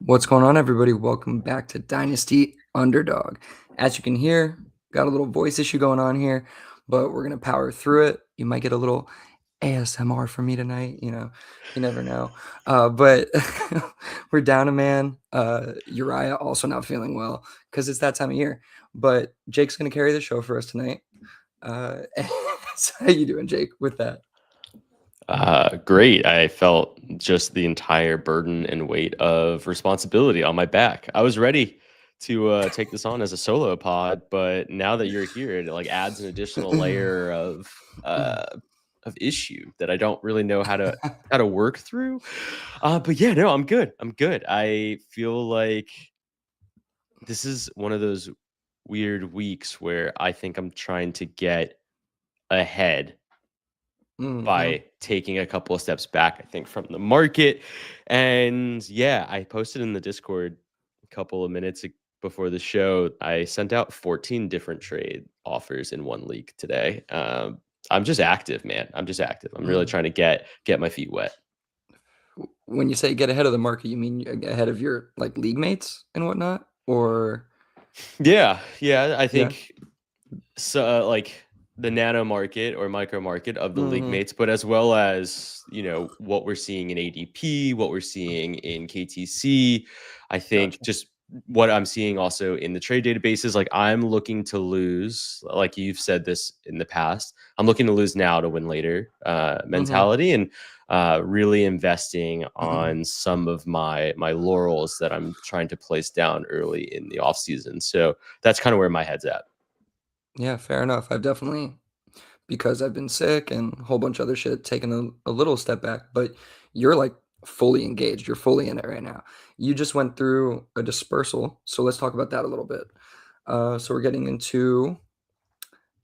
What's going on, everybody? Welcome back to Dynasty Underdog. As you can hear, got a little voice issue going on here, but we're going to power through it. You might get a little ASMR from me tonight. You never know. But we're down a man. Uriah also not feeling well because it's that time of year. But Jake's going to carry the show for us tonight. So how you doing, Jake, with that? Great. I felt just the entire burden and weight of responsibility on my back. I was ready to take this on as a solo pod, but now that you're here, it adds an additional layer of issue that I don't really know how to work through. But yeah, no, I'm good. I'm good. I feel like this is one of those weird weeks where I think I'm trying to get ahead Mm-hmm. by taking a couple of steps back, I think, from the market. And yeah, I posted in the Discord a couple of minutes before the show. I sent out 14 different trade offers in one league today. I'm just active, man. I'm just active. I'm really trying to get my feet wet. When you say get ahead of the market, you mean ahead of your league mates and whatnot, or Yeah, I yeah? think so. The nano market or micro market of the league Mm-hmm. mates, but as well as what we're seeing in ADP, what we're seeing in KTC. I think Gotcha. just what I'm seeing also in the trade databases. Like, I'm looking to lose, like you've said this in the past, I'm looking to lose now to win later Mm-hmm. mentality, and really investing on some of my laurels that I'm trying to place down early in the off season. So that's kind of where my head's at. Yeah, fair enough. I've definitely, because I've been sick and a whole bunch of other shit, taken a little step back, but you're fully engaged. You're fully in it right now. You just went through a dispersal, so let's talk about that a little bit. So we're getting into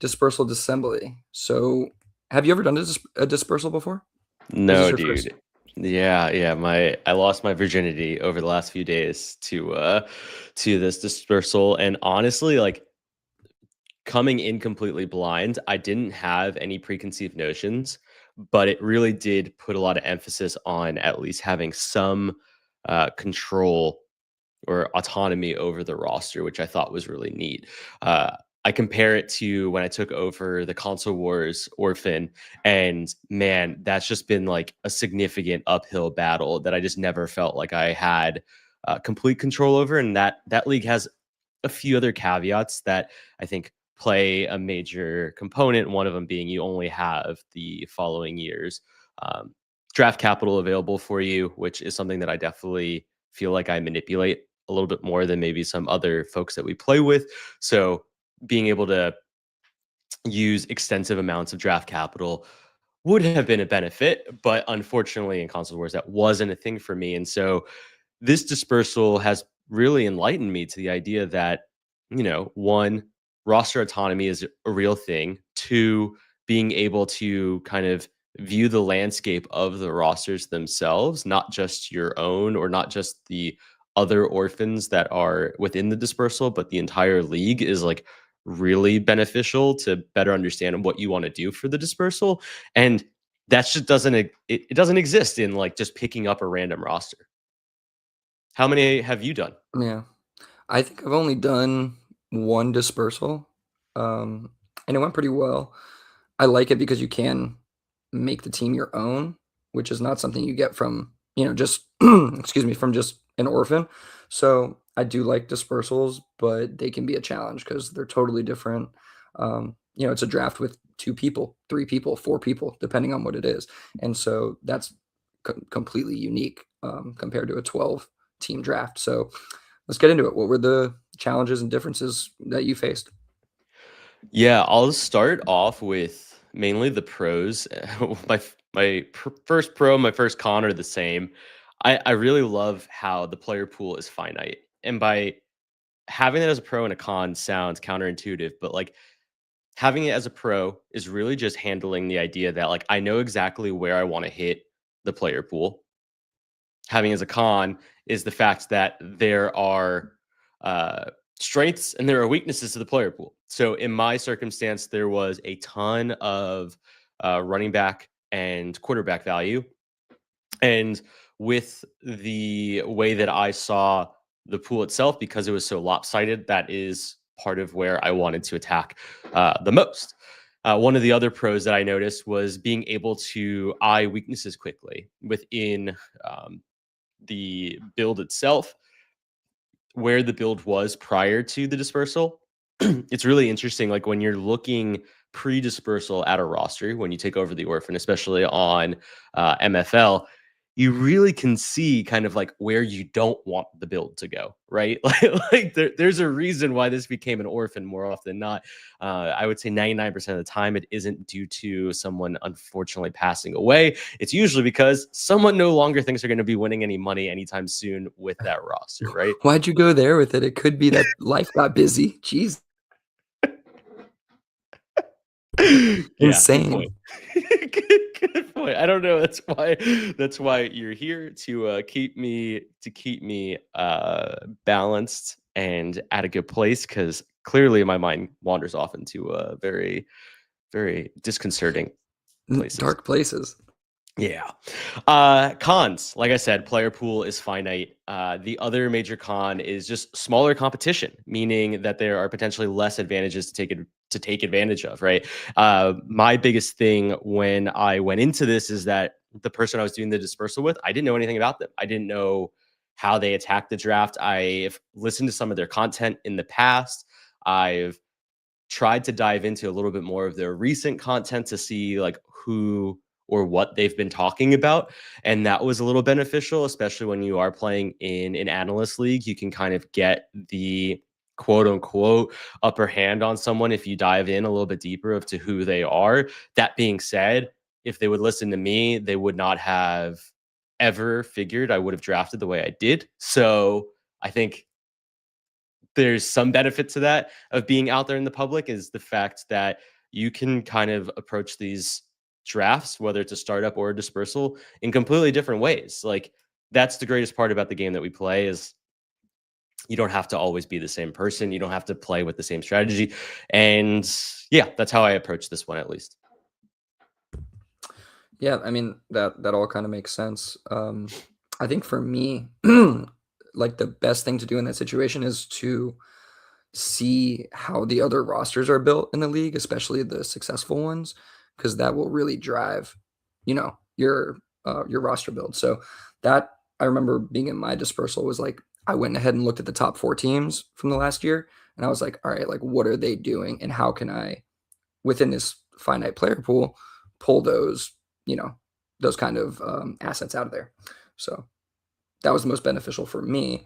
dispersal disassembly. So have you ever done a dispersal before? Is this No, your first? dude. Yeah. I lost my virginity over the last few days to this dispersal. And honestly, coming in completely blind, I didn't have any preconceived notions, but it really did put a lot of emphasis on at least having some control or autonomy over the roster, which I thought was really neat. I compare it to when I took over the Console Wars Orphan, and man, that's just been like a significant uphill battle that I just never felt like I had complete control over. And that league has a few other caveats that I think play a major component. One of them being you only have the following year's um, draft capital available for you, which is something that I definitely feel like I manipulate a little bit more than maybe some other folks that we play with. So being able to use extensive amounts of draft capital would have been a benefit, but unfortunately in Console Wars that wasn't a thing for me. And so this dispersal has really enlightened me to the idea that, one, roster autonomy is a real thing. Two, being able to kind of view the landscape of the rosters themselves, not just your own or not just the other orphans that are within the dispersal, but the entire league is really beneficial to better understand what you want to do for the dispersal. And that just it doesn't exist in just picking up a random roster. How many have you done? Yeah. I think I've only done one dispersal, um, and it went pretty well. I like it because you can make the team your own, which is not something you get from, just excuse me, from just an orphan. So I do like dispersals, but they can be a challenge because they're totally different. It's a draft with 2 people, 3 people, 4 people, depending on what it is, and so that's completely unique compared to a 12-team draft. So let's get into it. What were the challenges and differences that you faced? Yeah, I'll start off with mainly the pros. First pro, my first con are the same. I really love how the player pool is finite, and by having it as a pro and a con sounds counterintuitive, but having it as a pro is really just handling the idea that I know exactly where I want to hit the player pool. Having as a con is the fact that there are strengths and there are weaknesses to the player pool. So in my circumstance, there was a ton of running back and quarterback value. And with the way that I saw the pool itself, because it was so lopsided, that is part of where I wanted to attack the most. One of the other pros that I noticed was being able to eye weaknesses quickly within the build itself, where the build was prior to the dispersal. It's really interesting. Like when you're looking pre-dispersal at a roster, when you take over the orphan, especially on MFL, you really can see kind of like where you don't want the build to go, right? There's a reason why this became an orphan more often than not. I would say 99% of the time it isn't due to someone unfortunately passing away. It's usually because someone no longer thinks they're going to be winning any money anytime soon with that roster, right? Why'd you go there with it? It could be that life got busy. Jeez, Yeah, good point. insane. Good point. I don't know. That's why you're here to keep me balanced and at a good place, because clearly my mind wanders off into very, very disconcerting places. Dark places. Yeah. Cons, like I said, player pool is finite. The other major con is just smaller competition, meaning that there are potentially less advantages to take advantage of, right? My biggest thing when I went into this is that the person I was doing the dispersal with, I didn't know anything about them. I didn't know how they attacked the draft. I've listened to some of their content in the past. I've tried to dive into a little bit more of their recent content to see like who or what they've been talking about. And that was a little beneficial, especially when you are playing in an analyst league. You can kind of get the quote unquote upper hand on someone if you dive in a little bit deeper of to who they are. That being said, if they would listen to me, they would not have ever figured I would have drafted the way I did. So I think there's some benefit to that of being out there in the public, is the fact that you can kind of approach these drafts, whether it's a startup or a dispersal, in completely different ways. Like that's the greatest part about the game that we play, is you don't have to always be the same person. You don't have to play with the same strategy. And yeah, that's how I approach this one, at least. Yeah, I mean that all kind of makes sense. I think for me, like the best thing to do in that situation is to see how the other rosters are built in the league, especially the successful ones, because that will really drive, your roster build. So that I remember being in my dispersal was like I went ahead and looked at the top 4 teams from the last year, and I was like, all right, like what are they doing, and how can I, within this finite player pool, pull you know, those kind of assets out of there. So that was the most beneficial for me.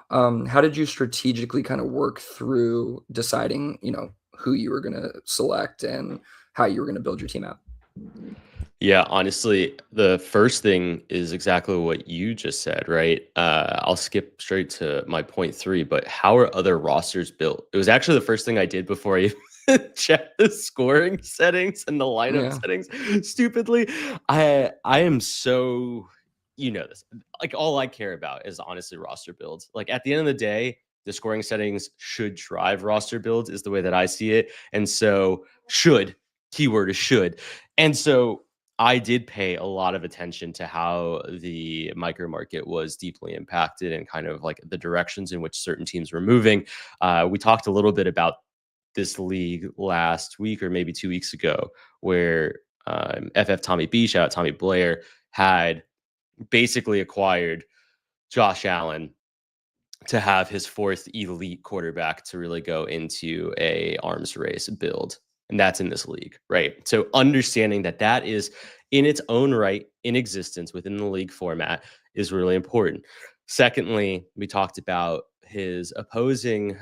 How did you strategically kind of work through deciding, who you were going to select and how you were going to build your team out? Yeah, honestly, the first thing is exactly what you just said, right? I'll skip straight to my point three, but how are other rosters built? It was actually the first thing I did before I checked the scoring settings and the lineup Yeah. settings. Stupidly, I am so, this. Like all I care about is honestly roster builds. Like at the end of the day, the scoring settings should drive roster builds, is the way that I see it. And so should, keyword is should. And so I did pay a lot of attention to how the micro market was deeply impacted and kind of like the directions in which certain teams were moving. We talked a little bit about this league last week or maybe 2 weeks ago, where FF Tommy B, shout out Tommy Blair, had basically acquired Josh Allen to have his fourth elite quarterback to really go into a arms race build. And that's in this league, right? So understanding that that is in its own right in existence within the league format is really important. Secondly, we talked about his opposing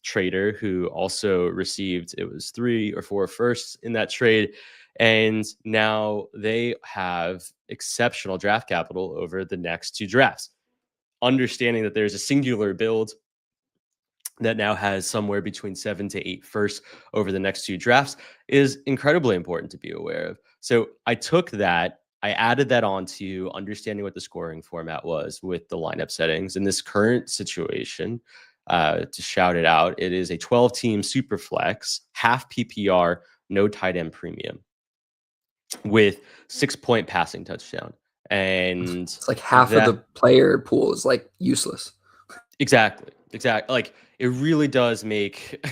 trader, who also received, it was 3 or 4 firsts in that trade. And now they have exceptional draft capital over the next 2 drafts. Understanding that there's a singular build that now has somewhere between 7 to 8 firsts over the next 2 drafts is incredibly important to be aware of. So I took that, I added that on to understanding what the scoring format was with the lineup settings. In this current situation, to shout it out, it is a 12-team super flex, half PPR, no tight end premium, with 6-point passing touchdown. And It's like half of the that player pool is like useless. exactly. Like it really does make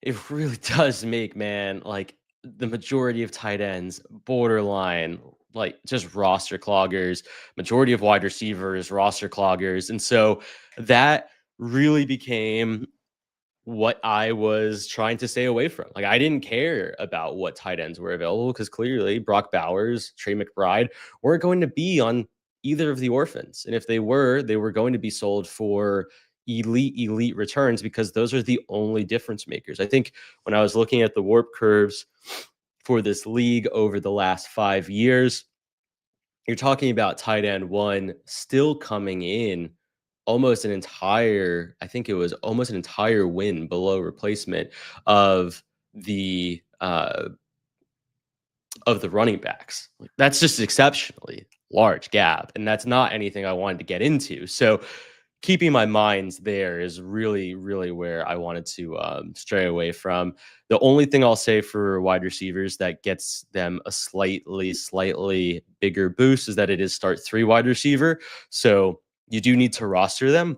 it really does make, man, like the majority of tight ends borderline, like just roster cloggers, majority of wide receivers, roster cloggers. And so that really became what I was trying to stay away from. Like I didn't care about what tight ends were available because clearly Brock Bowers, Trey McBride weren't going to be on either of the orphans. And if they were going to be sold for elite returns because those are the only difference makers. I think when I was looking at the warp curves for this league over the last 5 years, you're talking about tight end one still coming in almost an entire, I think it was almost an entire win below replacement of the uh of the running backs. Like, that's just exceptionally large gap, and that's not anything I wanted to get into. So keeping my minds there is really where I wanted to stray away from. The only thing I'll say for wide receivers that gets them a slightly bigger boost is that it is start three wide receiver. So you do need to roster them,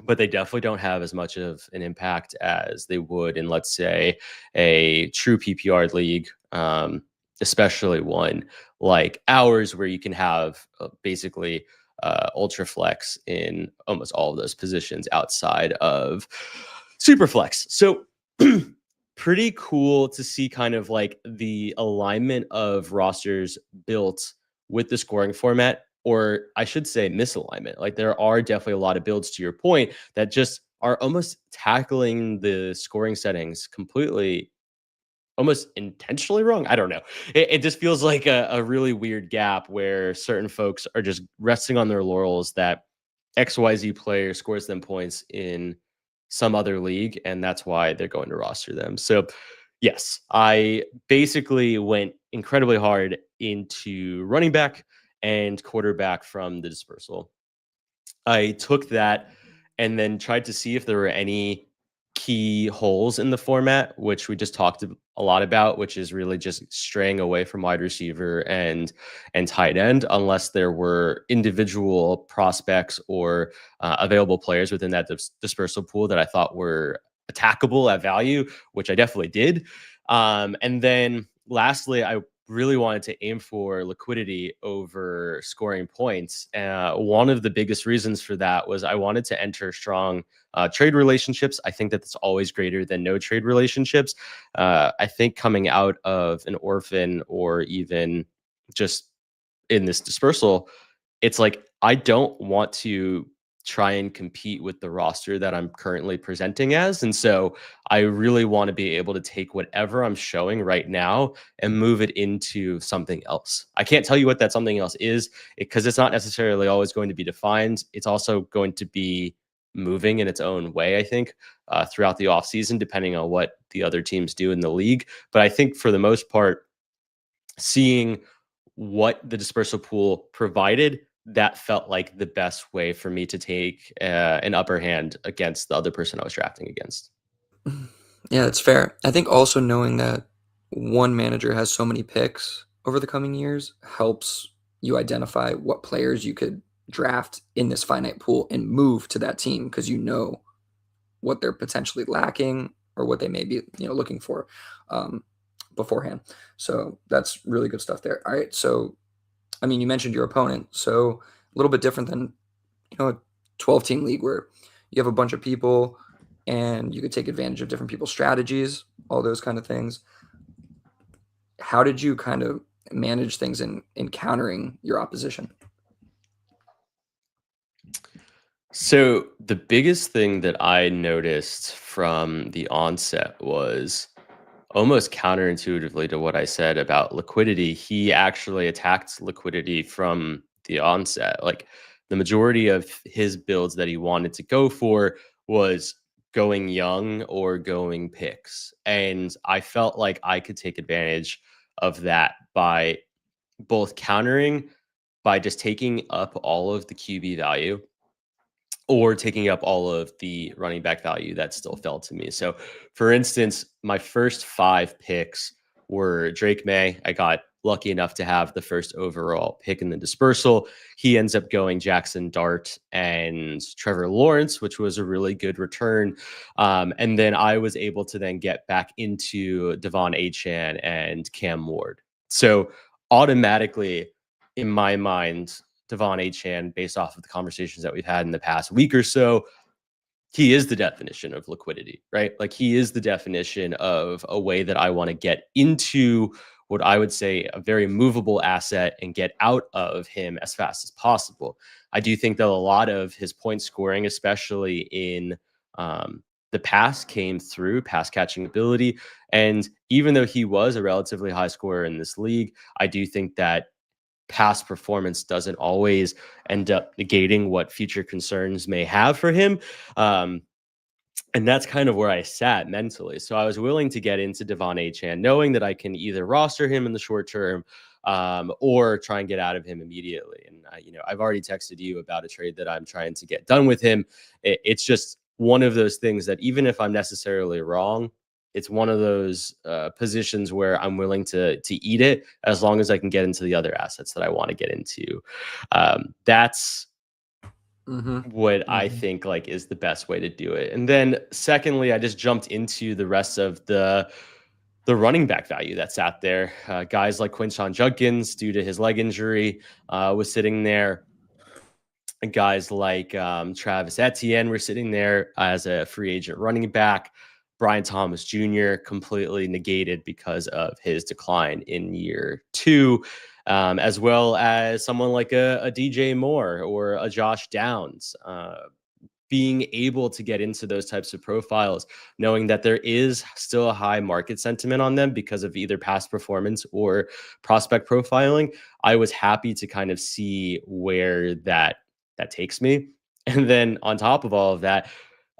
but they definitely don't have as much of an impact as they would in, let's say, a true PPR league, especially one like ours, where you can have basically ultra flex in almost all of those positions outside of super flex. So pretty cool to see kind of like the alignment of rosters built with the scoring format, or I should say misalignment. Like there are definitely a lot of builds, to your point, that just are almost tackling the scoring settings completely, almost intentionally wrong. I don't know. It just feels like a really weird gap where certain folks are just resting on their laurels that XYZ player scores them points in some other league, and that's why they're going to roster them. So, yes, I basically went incredibly hard into running back and quarterback from the dispersal. I took that and then tried to see if there were any key holes in the format, which we just talked a lot about, which is really just straying away from wide receiver and tight end, unless there were individual prospects or available players within that dispersal pool that I thought were attackable at value, which I definitely did. And then lastly, I really wanted to aim for liquidity over scoring points. One of the biggest reasons for that was I wanted to enter strong trade relationships. I think that that's always greater than no trade relationships. I think coming out of an orphan or even just in this dispersal, it's like I don't want to try and compete with the roster that I'm currently presenting as. And so I really want to be able to take whatever I'm showing right now and move it into something else. I can't tell you what that something else is because it's not necessarily always going to be defined. It's also going to be moving in its own way, I think, throughout the offseason, depending on what the other teams do in the league. But I think for the most part, seeing what the dispersal pool provided, that felt like the best way for me to take an upper hand against the other person I was drafting against. Yeah, it's fair. I think also knowing that one manager has so many picks over the coming years helps you identify what players you could draft in this finite pool and move to that team because you know what they're potentially lacking or what they may be, looking for um, beforehand. So that's really good stuff there. All right, so I mean, you mentioned your opponent, so a little bit different than a 12-team league where you have a bunch of people and you could take advantage of different people's strategies, all those kind of things. How did you kind of manage things in countering your opposition? So the biggest thing that I noticed from the onset was almost counterintuitively to what I said about liquidity. He actually attacked liquidity from the onset. Like the majority of his builds that he wanted to go for was going young or going picks. And I felt like I could take advantage of that by both countering by just taking up all of the QB value or taking up all of the running back value that still fell to me. So, for instance, my first 5 picks were Drake May. I got lucky enough to have the first overall pick in the dispersal. He ends up going Jackson Dart and Trevor Lawrence, which was a really good return. And then I was able to then get back into Devon Achane and Cam Ward. So automatically, in my mind, Devon Achane, based off of the conversations that we've had in the past week or so, he is the definition of liquidity, right? Like he is the definition of a way that I want to get into what I would say a very movable asset and get out of him as fast as possible. I do think that a lot of his point scoring, especially in the pass, came through pass catching ability. And even though he was a relatively high scorer in this league, I do think that past performance doesn't always end up negating what future concerns may have for him. And that's kind of where I sat mentally. So I was willing to get into Devon Achane, knowing that I can either roster him in the short term or try and get out of him immediately. And, I've already texted you about a trade that I'm trying to get done with him. It's just one of those things that even if I'm necessarily wrong, it's one of those positions where I'm willing to eat it as long as I can get into the other assets that I want to get into. That's what I think like is the best way to do it. And then secondly, I just jumped into the rest of the running back value that's out there. Guys like Quinshon Judkins, due to his leg injury, was sitting there. And guys like Travis Etienne were sitting there as a free agent running back. Brian Thomas Jr. completely negated because of his decline in year 2. As well as someone like a DJ Moore or a Josh Downs, being able to get into those types of profiles, knowing that there is still a high market sentiment on them because of either past performance or prospect profiling. I was happy to kind of see where that takes me. And then on top of all of that,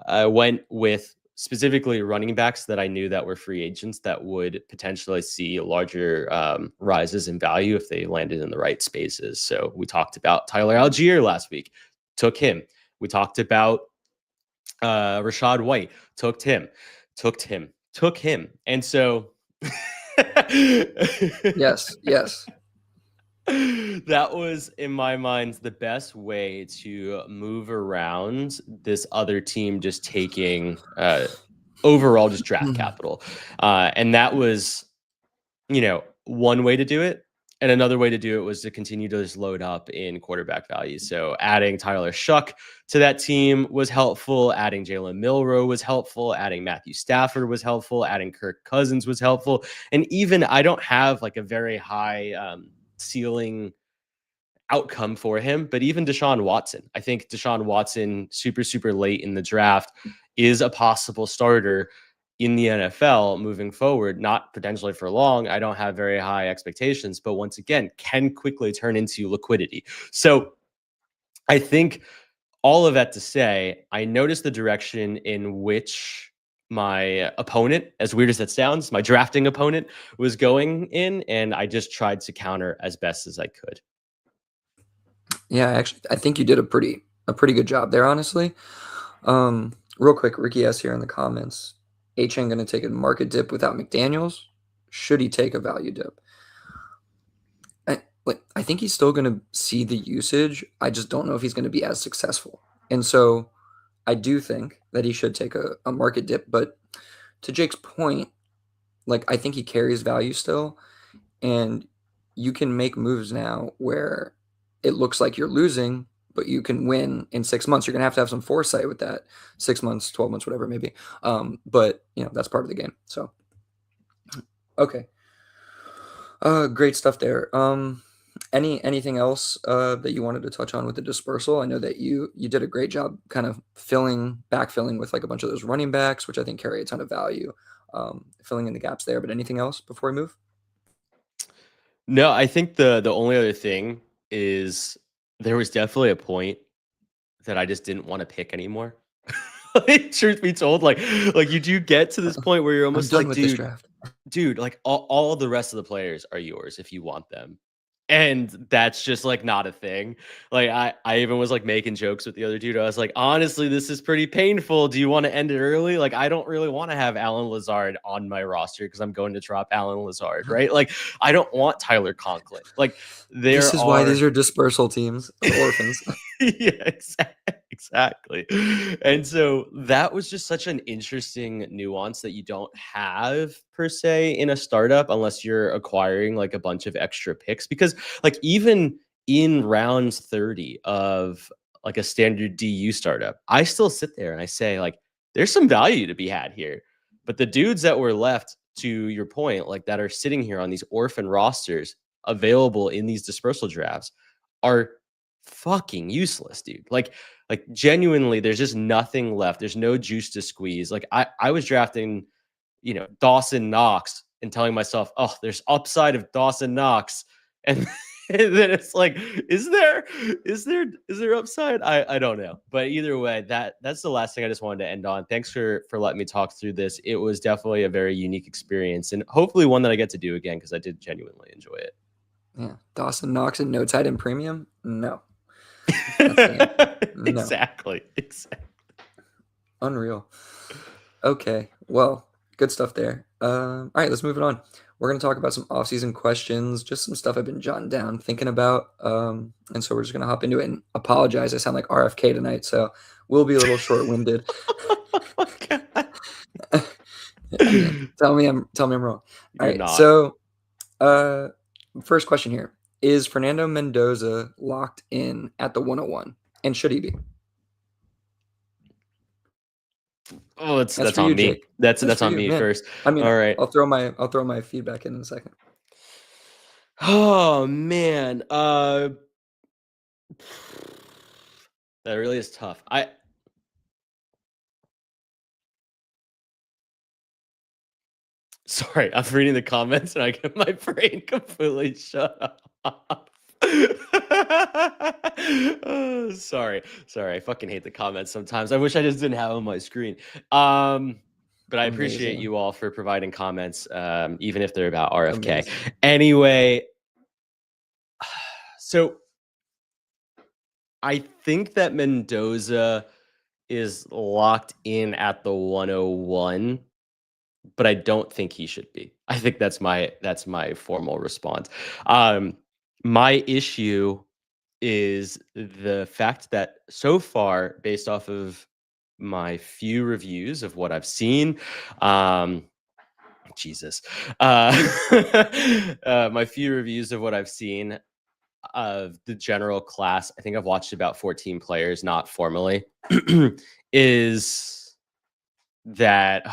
I went with specifically running backs that I knew that were free agents that would potentially see larger rises in value if they landed in the right spaces. So we talked about Tyler Algier last week, took him. We talked about Rashad White, took him. And so Yes, yes. that was, in my mind, the best way to move around this other team just taking overall just draft capital. And that was, one way to do it. And another way to do it was to continue to just load up in quarterback value. So adding Tyler Shuck to that team was helpful. Adding Jalen Milroe was helpful. Adding Matthew Stafford was helpful. Adding Kirk Cousins was helpful. And even I don't have like a very high ceiling outcome for him, but even Deshaun Watson, I think Deshaun Watson, super, super late in the draft, is a possible starter in the NFL moving forward, not potentially for long. I don't have very high expectations, but once again, can quickly turn into liquidity. So I think all of that to say, I noticed the direction in which my opponent, as weird as that sounds, my drafting opponent was going in, and I just tried to counter as best as I could. Yeah, actually, I think you did a pretty good job there, honestly. Real quick, Ricky S here in the comments. Achane going to take a market dip without McDaniels? Should he take a value dip? I think he's still going to see the usage. I just don't know if he's going to be as successful. And so I do think that he should take a market dip. But to Jake's point, I think he carries value still. And you can make moves now where it looks like you're losing, but you can win in 6 months. You're going to have some foresight with that. 6 months, 12 months, whatever it may be. But, that's part of the game. So, okay. Great stuff there. Anything else that you wanted to touch on with the dispersal? I know that you did a great job kind of backfilling with a bunch of those running backs, which I think carry a ton of value, filling in the gaps there. But anything else before we move? No, I think the only other thing is there was definitely a point that I just didn't want to pick anymore. Truth be told, you do get to this point where you're almost I'm done like, with this draft. dude, like all the rest of the players are yours if you want them. And that's just like not a thing. Like I even was like making jokes with the other dude. I was like, honestly, this is pretty painful. Do you want to end it early? Like, I don't really want to have Alan Lazard on my roster because I'm going to drop Alan Lazard, right? Like, I don't want Tyler Conklin. Like, This there is why these are are dispersal teams or orphans. yeah, exactly. And so that was just such an interesting nuance that you don't have per se in a startup unless you're acquiring like a bunch of extra picks. Because like even in round 30 of like a standard DU startup, I still sit there and I say like there's some value to be had here. But the dudes that were left, to your point, like that are sitting here on these orphan rosters available in these dispersal drafts are fucking useless, dude. Like genuinely, there's just nothing left. There's no juice to squeeze. Like I was drafting, Dawson Knox and telling myself, oh, there's upside of Dawson Knox. And and then it's like, is there upside? I don't know. But either way, that's the last thing I just wanted to end on. Thanks for letting me talk through this. It was definitely a very unique experience and hopefully one that I get to do again because I did genuinely enjoy it. Yeah, Dawson Knox and no tight end premium. No, that's no, Exactly. unreal. Okay, well, good stuff there. All right, let's move it on. We're going to talk about some off-season questions, just some stuff I've been jotting down, thinking about. And so we're just going to hop into it and apologize. I sound like RFK tonight, so we'll be a little short-winded. Oh, God. I mean, tell me I'm wrong. All You're right, not. so first question here. Is Fernando Mendoza locked in at the 101? And should he be? Oh, That's that's for on you, me. Jake. That's That's for on you, me man. first. I mean, All right. I'll throw my feedback in a second. Oh man. That really is tough. Sorry, I'm reading the comments and I get my brain completely shut off. Oh, sorry. I fucking hate the comments sometimes. I wish I just didn't have them on my screen. But I appreciate Amazing. you all for providing comments, even if they're about RFK. Amazing. Anyway, so I think that Mendoza is locked in at the 101, but I don't think he should be. I think that's my formal response. My issue is the fact that so far, based off of my few reviews of what I've seen, Jesus, my few reviews of what I've seen of the general class, I think I've watched about 14 players, not formally, is that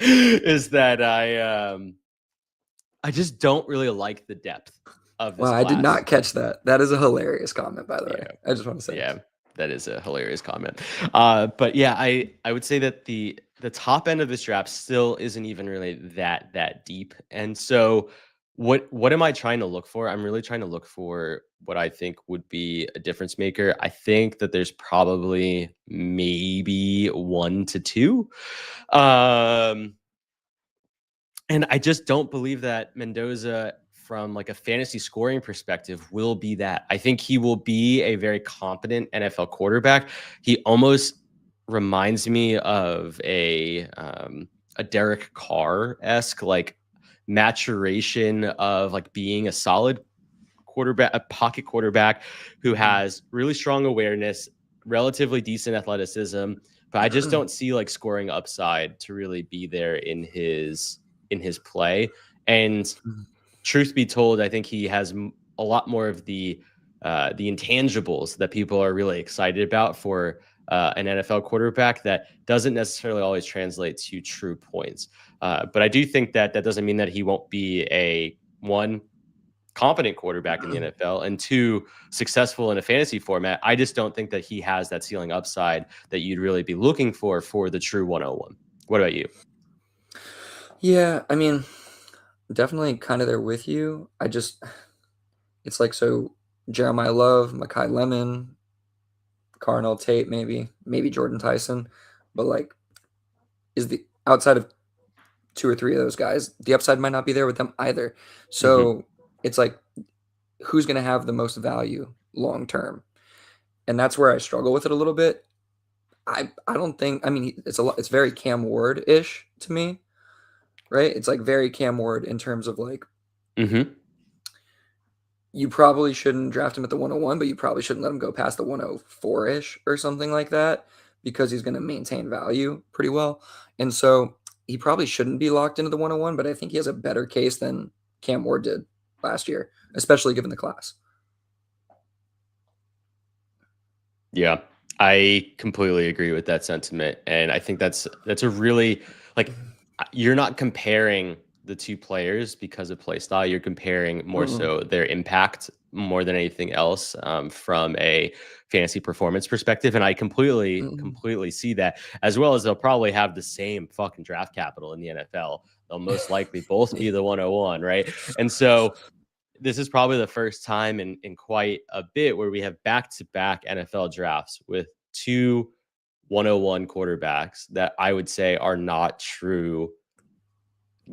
is that I just don't really like the depth of Wow, this I did class. not catch that. That is a hilarious comment, by the way. Yeah. I just want to say. Yeah, that is a hilarious comment. But yeah, I would say that the top end of this draft still isn't even really that deep. And so what am I trying to look for? I'm really trying to look for what I think would be a difference maker. I think that there's probably maybe 1 to 2. And I just don't believe that Mendoza, from like a fantasy scoring perspective, will be that. I think he will be a very competent NFL quarterback. He almost reminds me of a Derek Carr esque like maturation of like being a solid quarterback, a pocket quarterback who has really strong awareness, relatively decent athleticism, but I just don't see like scoring upside to really be there in his play. And truth be told, I think he has a lot more of the intangibles that people are really excited about for an NFL quarterback that doesn't necessarily always translate to true points. But I do think that that doesn't mean that he won't be a one competent quarterback in the NFL and two successful in a fantasy format. I just don't think that he has that ceiling upside that you'd really be looking for the true 101. What about you? Yeah, I mean, definitely kind of there with you. It's like so Jeremiah Love, Makai Lemon, Carnell Tate, maybe Jordan Tyson, but like, is the outside of two or three of those guys, the upside might not be there with them either. Hmm. So it's like who's going to have the most value long term. And that's where I struggle with it a little bit. I don't think, I mean, it's very Cam Ward ish to me, right? It's like very Cam Ward in terms of like, Mm-hmm. you probably shouldn't draft him at the 101, but you probably shouldn't let him go past the 104 ish or something like that because he's going to maintain value pretty well. And so he probably shouldn't be locked into the 101, but I think he has a better case than Cam Ward did last year, especially given the class. Yeah, I completely agree with that sentiment, and I think that's a really like you're not comparing the two players because of play style. You're comparing more Mm-mm. so their impact more than anything else from a fantasy performance perspective, and I Mm-mm. completely see that, as well as they'll probably have the same fucking draft capital in the NFL. They'll most likely both be Yeah. the 101, right? And so this is probably the first time in quite a bit where we have back-to-back NFL drafts with two 101 quarterbacks that I would say are not true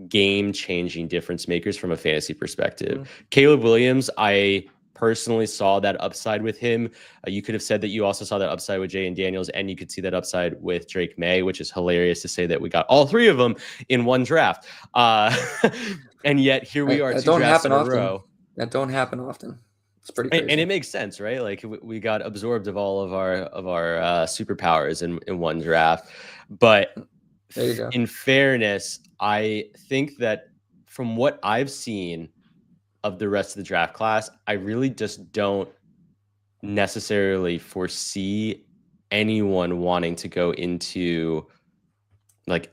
game-changing difference makers from a fantasy perspective. Mm. Caleb Williams, I personally saw that upside with him. You could have said that you also saw that upside with Jay and Daniels, and you could see that upside with Drake May, which is hilarious to say that we got all three of them in one draft. And yet here we are That two don't drafts happen in a often. Row. That don't happen often. It's pretty And crazy. it makes sense, right? Like we got absorbed of all of our superpowers in one draft. But There you go. in fairness, I think that from what I've seen of the rest of the draft class, I really just don't necessarily foresee anyone wanting to go into like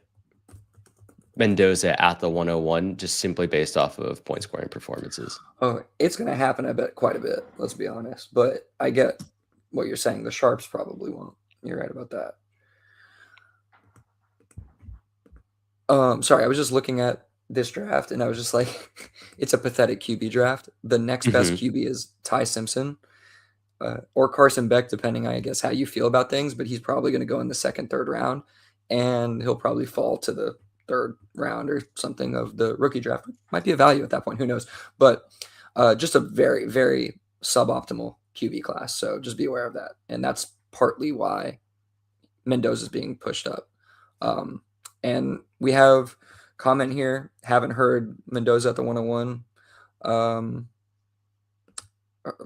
Mendoza at the 101 just simply based off of point scoring performances. Oh, it's going to happen, I bet, quite a bit, let's be honest. But I get what you're saying. The Sharps probably won't. You're right about that. Sorry, I was just looking at this draft and I was just like, it's a pathetic QB draft. The next best Mm-hmm. QB is Ty Simpson or Carson Beck, depending, I guess, how you feel about things. But he's probably going to go in the second, third round, and he'll probably fall to the third round or something of the rookie draft. Might be a value at that point. Who knows? But just a very, very suboptimal QB class. So just be aware of that. And that's partly why Mendoza's being pushed up. And we have comment here. Haven't heard Mendoza at the 101.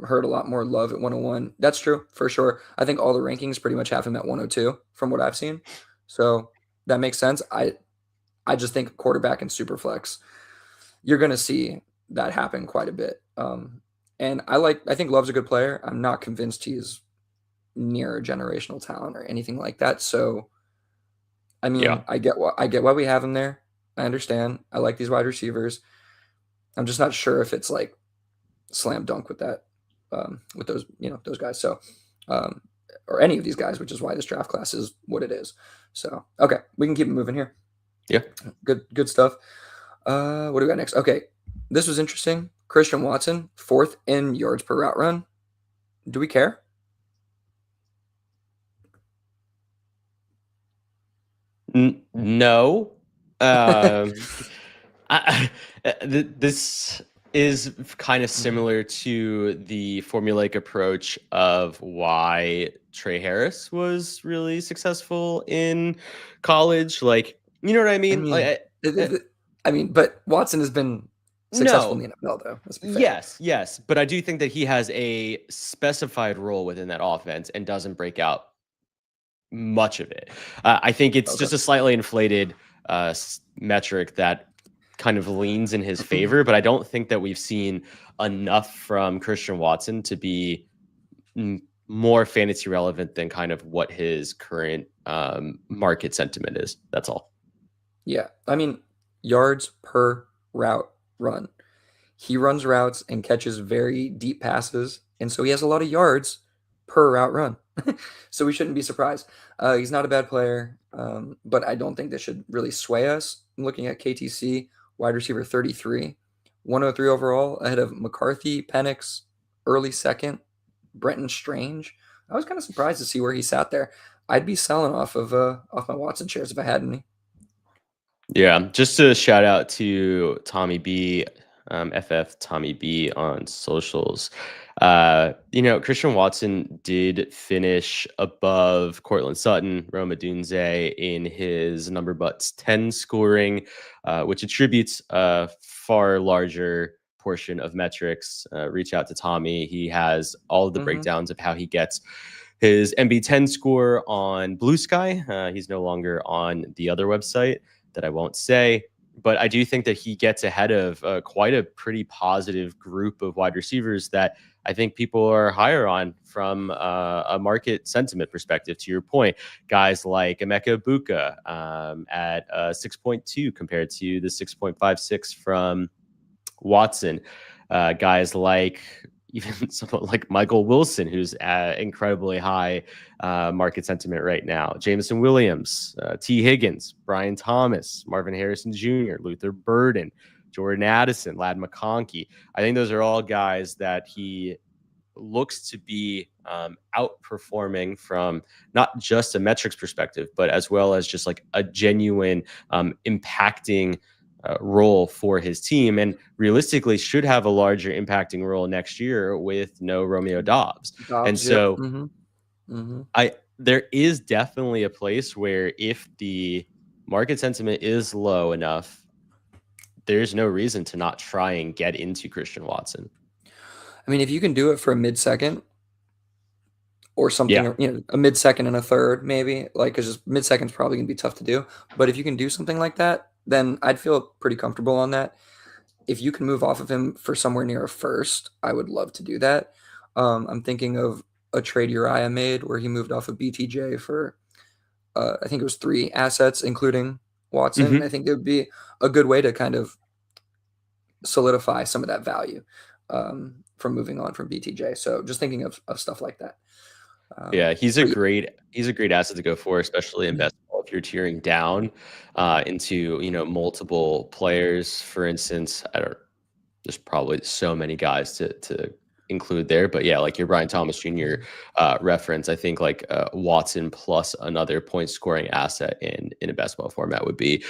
Heard a lot more love at 101. That's true for sure. I think all the rankings pretty much have him at 102 from what I've seen. So that makes sense. I just think quarterback and super flex, you're going to see that happen quite a bit. And I think Love's a good player. I'm not convinced he's near generational talent or anything like that. So, I Yeah. mean, I get why we have him there. I understand. I like these wide receivers. I'm just not sure if it's like slam dunk with that, with those, those guys. So, um, or any of these guys, which is why this draft class is what it is. So, okay, we can keep it moving here. Yeah. Good stuff. What do we got next? Okay, this was interesting. Christian Watson, 4th in yards per route run. Do we care? No. Um, this is kind of similar to the formulaic approach of why Trey Harris was really successful in college. Like, you know what I I mean? mean, Uh, but Watson has been successful in no. the NFL, though. Let's be fair. Yes, but I do think that he has a specified role within that offense and doesn't break out much of it. I think it's Okay. just a slightly inflated metric that kind of leans in his favor, but I don't think that we've seen enough from Christian Watson to be more fantasy relevant than kind of what his current market sentiment is. That's all. Yeah, I mean, yards per route run. He runs routes and catches very deep passes, and so he has a lot of yards per route run. So we shouldn't be surprised. He's not a bad player, but I don't think this should really sway us. I'm looking at KTC, wide receiver 33, 103 overall, ahead of McCarthy, Penix, early second, Brenton Strange. I was kind of surprised to see where he sat there. I'd be selling off my Watson shares if I had any. Yeah, just to shout out to Tommy B. FF Tommy B on socials. Christian Watson did finish above Cortland Sutton, Rome Odunze in his number butts 10 scoring, which attributes a far larger portion of metrics. Reach out to Tommy. He has all of the breakdowns of how he gets his MB10 score on Blue Sky. He's no longer on the other website that I won't say. But I do think that he gets ahead of quite a pretty positive group of wide receivers that I think people are higher on from a market sentiment perspective. To your point, guys like Emeka Buka at 6.2 compared to the 6.56 from Watson. Guys like even someone like Michael Wilson, who's at incredibly high market sentiment right now. Jameson Williams, T. Higgins, Brian Thomas, Marvin Harrison Jr., Luther Burden, Jordan Addison, Ladd McConkey. I think those are all guys that he looks to be outperforming from not just a metrics perspective, but as well as just like a genuine impacting role for his team, and realistically should have a larger impacting role next year with no Romeo Dobbs. And so there is definitely a place where if the market sentiment is low enough, there's no reason to not try and get into Christian Watson. I mean, if you can do it for a mid-second or something, a mid-second and a third, maybe, like, because mid-second is probably going to be tough to do. But if you can do something like that, then I'd feel pretty comfortable on that. If you can move off of him for somewhere near a first, I would love to do that. I'm thinking of a trade Uriah made where he moved off of BTJ for, I think it was 3 assets, including Watson. I think it would be a good way to kind of solidify some of that value from moving on from BTJ. So just thinking of stuff like that. He's a great asset to go for, especially in best ball if you're tearing down into multiple players. For instance, there's probably so many guys to include there, but yeah, like your Brian Thomas Jr. Reference, I think like Watson plus another point scoring asset in a best ball format would be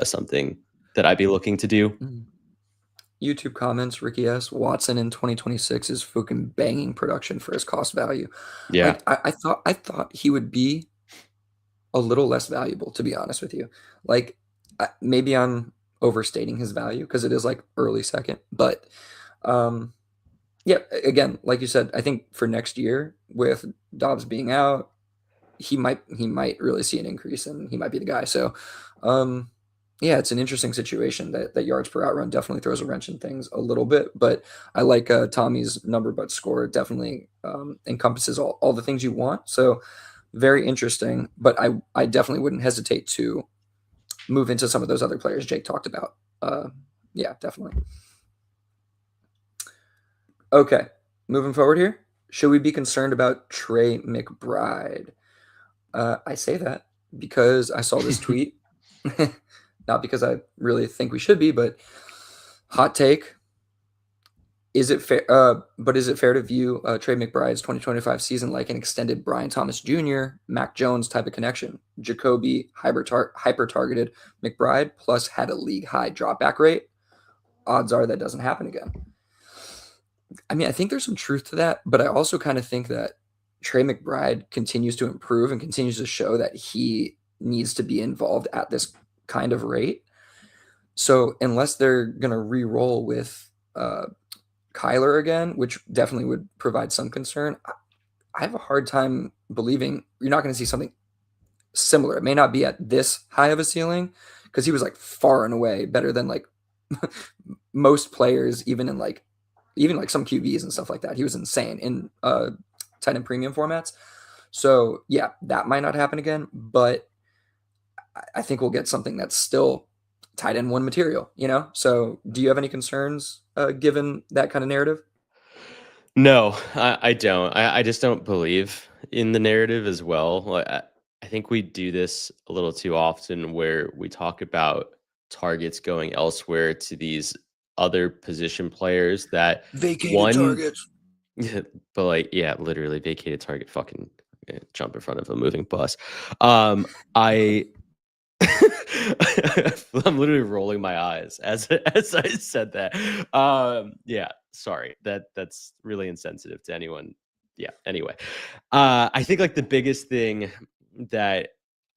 something that I'd be looking to do. YouTube comments, Ricky S. Watson in 2026 is fucking banging production for his cost value. Yeah, I thought he would be a little less valuable, to be honest with you. Like maybe I'm overstating his value because it is like early second, but yeah, again, like you said, I think for next year with Dobbs being out, he might really see an increase and he might be the guy. So yeah, it's an interesting situation that yards per out run definitely throws a wrench in things a little bit, but I like Tommy's number but score. It definitely encompasses all the things you want. So very interesting, but I definitely wouldn't hesitate to move into some of those other players Jake talked about. Yeah, definitely. Okay, moving forward here. Should we be concerned about Trey McBride? I say that because I saw this tweet. Not because I really think we should be, but hot take. Is it fair? But is it fair to view Trey McBride's 2025 season like an extended Brian Thomas Jr., Mac Jones type of connection? Jacoby hyper targeted McBride plus had a league high dropback rate. Odds are that doesn't happen again. I mean, I think there's some truth to that, but I also kind of think that Trey McBride continues to improve and continues to show that he needs to be involved at this kind of rate. So unless they're going to re-roll with Kyler again, which definitely would provide some concern, I have a hard time believing you're not going to see something similar. It may not be at this high of a ceiling because he was like far and away better than like most players, even like some QBs and stuff like that. He was insane in tight end premium formats. So yeah, that might not happen again, but I think we'll get something that's still tight end one material, So do you have any concerns given that kind of narrative? No, I don't. I just don't believe in the narrative as well. Like, I think we do this a little too often where we talk about targets going elsewhere to these other position players that Vacated targets. But like, yeah, literally vacated target, fucking jump in front of a moving bus. I I'm literally rolling my eyes as I said that. Yeah, sorry. That's really insensitive to anyone. Yeah. Anyway, I think like the biggest thing that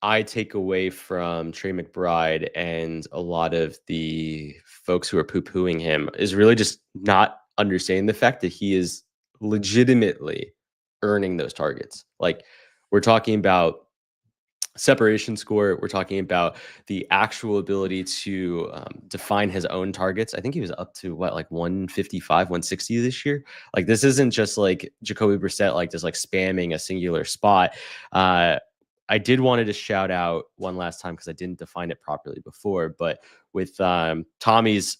I take away from Trey McBride and a lot of the folks who are poo-pooing him is really just not understanding the fact that he is legitimately earning those targets. Like we're talking about separation score. We're talking about the actual ability to define his own targets. I think he was up to what, like 155, 160 this year. Like this isn't just like Jacoby Brissett, like just like spamming a singular spot. I did wanted to shout out one last time because I didn't define it properly before, but with Tommy's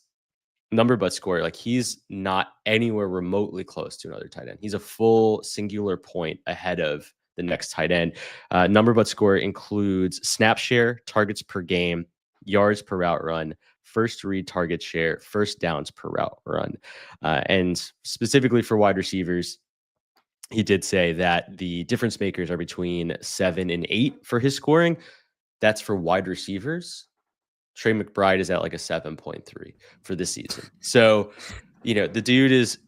number but score, like he's not anywhere remotely close to another tight end. He's a full singular point ahead of the next tight end. Number but score includes snap share, targets per game, yards per route run, first read target share, first downs per route run. And specifically for wide receivers, he did say that the difference makers are between 7 and 8 for his scoring. That's for wide receivers. Trey McBride is at like a 7.3 for this season. So, the dude is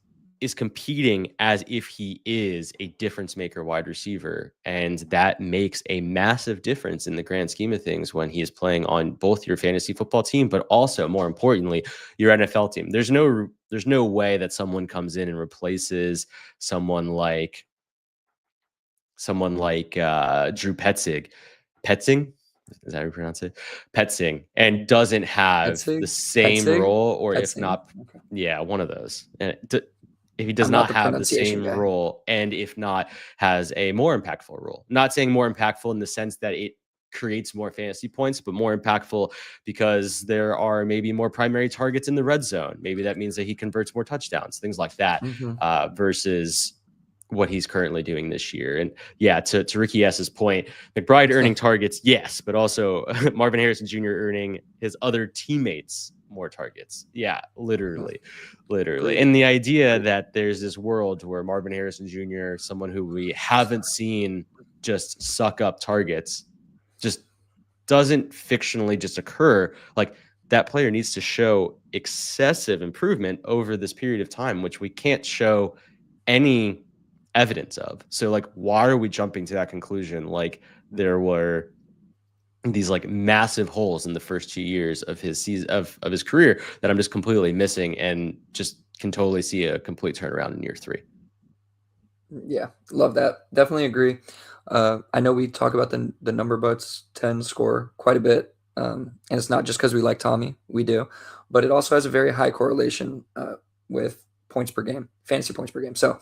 competing as if he is a difference maker wide receiver. And that makes a massive difference in the grand scheme of things when he is playing on both your fantasy football team, but also more importantly, your NFL team. There's no way that someone comes in and replaces someone like Drew Petzing. Is that how you pronounce it? Petzing, and doesn't have the same role, or if not, yeah, one of those. And if he does not have the same role, and if not, has a more impactful role. Not saying more impactful in the sense that it creates more fantasy points, but more impactful because there are maybe more primary targets in the red zone. Maybe that means that he converts more touchdowns, things like that, versus what he's currently doing this year. And yeah, to Ricky S's point, McBride earning targets, yes, but also Marvin Harrison Jr. earning his other teammates more targets. Yeah, literally. And the idea that there's this world where Marvin Harrison Jr., someone who we haven't seen just suck up targets, just doesn't fictionally just occur. Like that player needs to show excessive improvement over this period of time, which we can't show any evidence of. So like, why are we jumping to that conclusion? Like there were these like massive holes in the first 2 years of his season of his career that I'm just completely missing, and just can totally see a complete turnaround in year 3. Yeah, love that. Definitely agree. I know we talk about the number butts 10 score quite a bit, and it's not just because we like Tommy, we do, but it also has a very high correlation with points per game, fantasy points per game. So,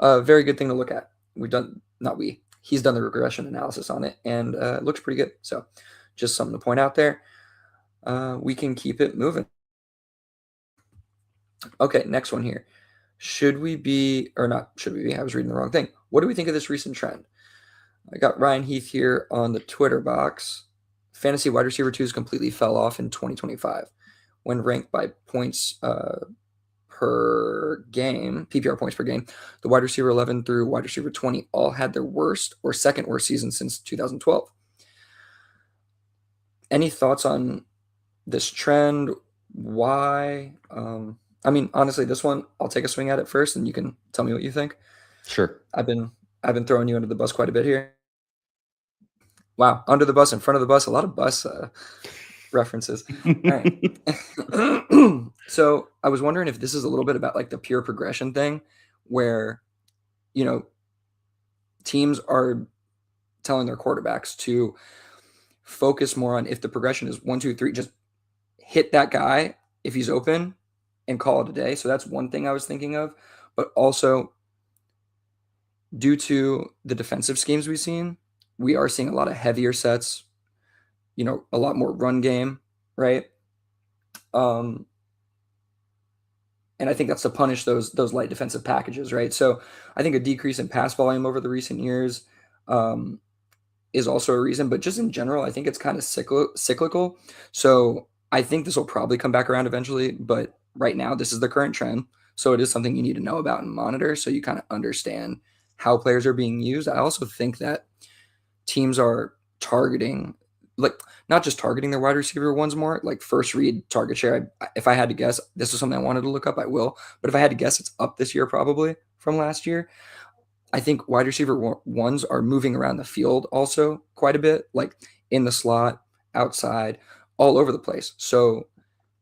very good thing to look at. He's done the regression analysis on it, and it looks pretty good. So, just something to point out there. We can keep it moving. Okay, next one here. Should we be, or not should we be, I was reading the wrong thing. What do we think of this recent trend? I got Ryan Heath here on the Twitter box. Fantasy wide receiver 2s completely fell off in 2025 when ranked by points per game, PPR points per game. The wide receiver 11 through wide receiver 20 all had their worst or second worst season since 2012. Any thoughts on this trend? Why? I mean, honestly, this one, I'll take a swing at it first, and you can tell me what you think. Sure. I've been throwing you under the bus quite a bit here. Wow, under the bus, in front of the bus, a lot of bus references. All right. So I was wondering if this is a little bit about like the pure progression thing, where teams are telling their quarterbacks to focus more on, if the progression is 1, 2, 3, just hit that guy if he's open and call it a day. So that's one thing I was thinking of. But also, due to the defensive schemes we've seen, we are seeing a lot of heavier sets, a lot more run game, right? And I think that's to punish those light defensive packages, right? So I think a decrease in pass volume over the recent years is also a reason. But just in general, I think it's kind of cyclical. So I think this will probably come back around eventually. But right now, this is the current trend. So it is something you need to know about and monitor so you kind of understand how players are being used. I also think that teams are targeting like not just targeting their wide receiver ones more, like first read target share. If I had to guess, this is something I wanted to look up, I will. But if I had to guess, it's up this year probably from last year. I think wide receiver ones are moving around the field also quite a bit, like in the slot, outside, all over the place. So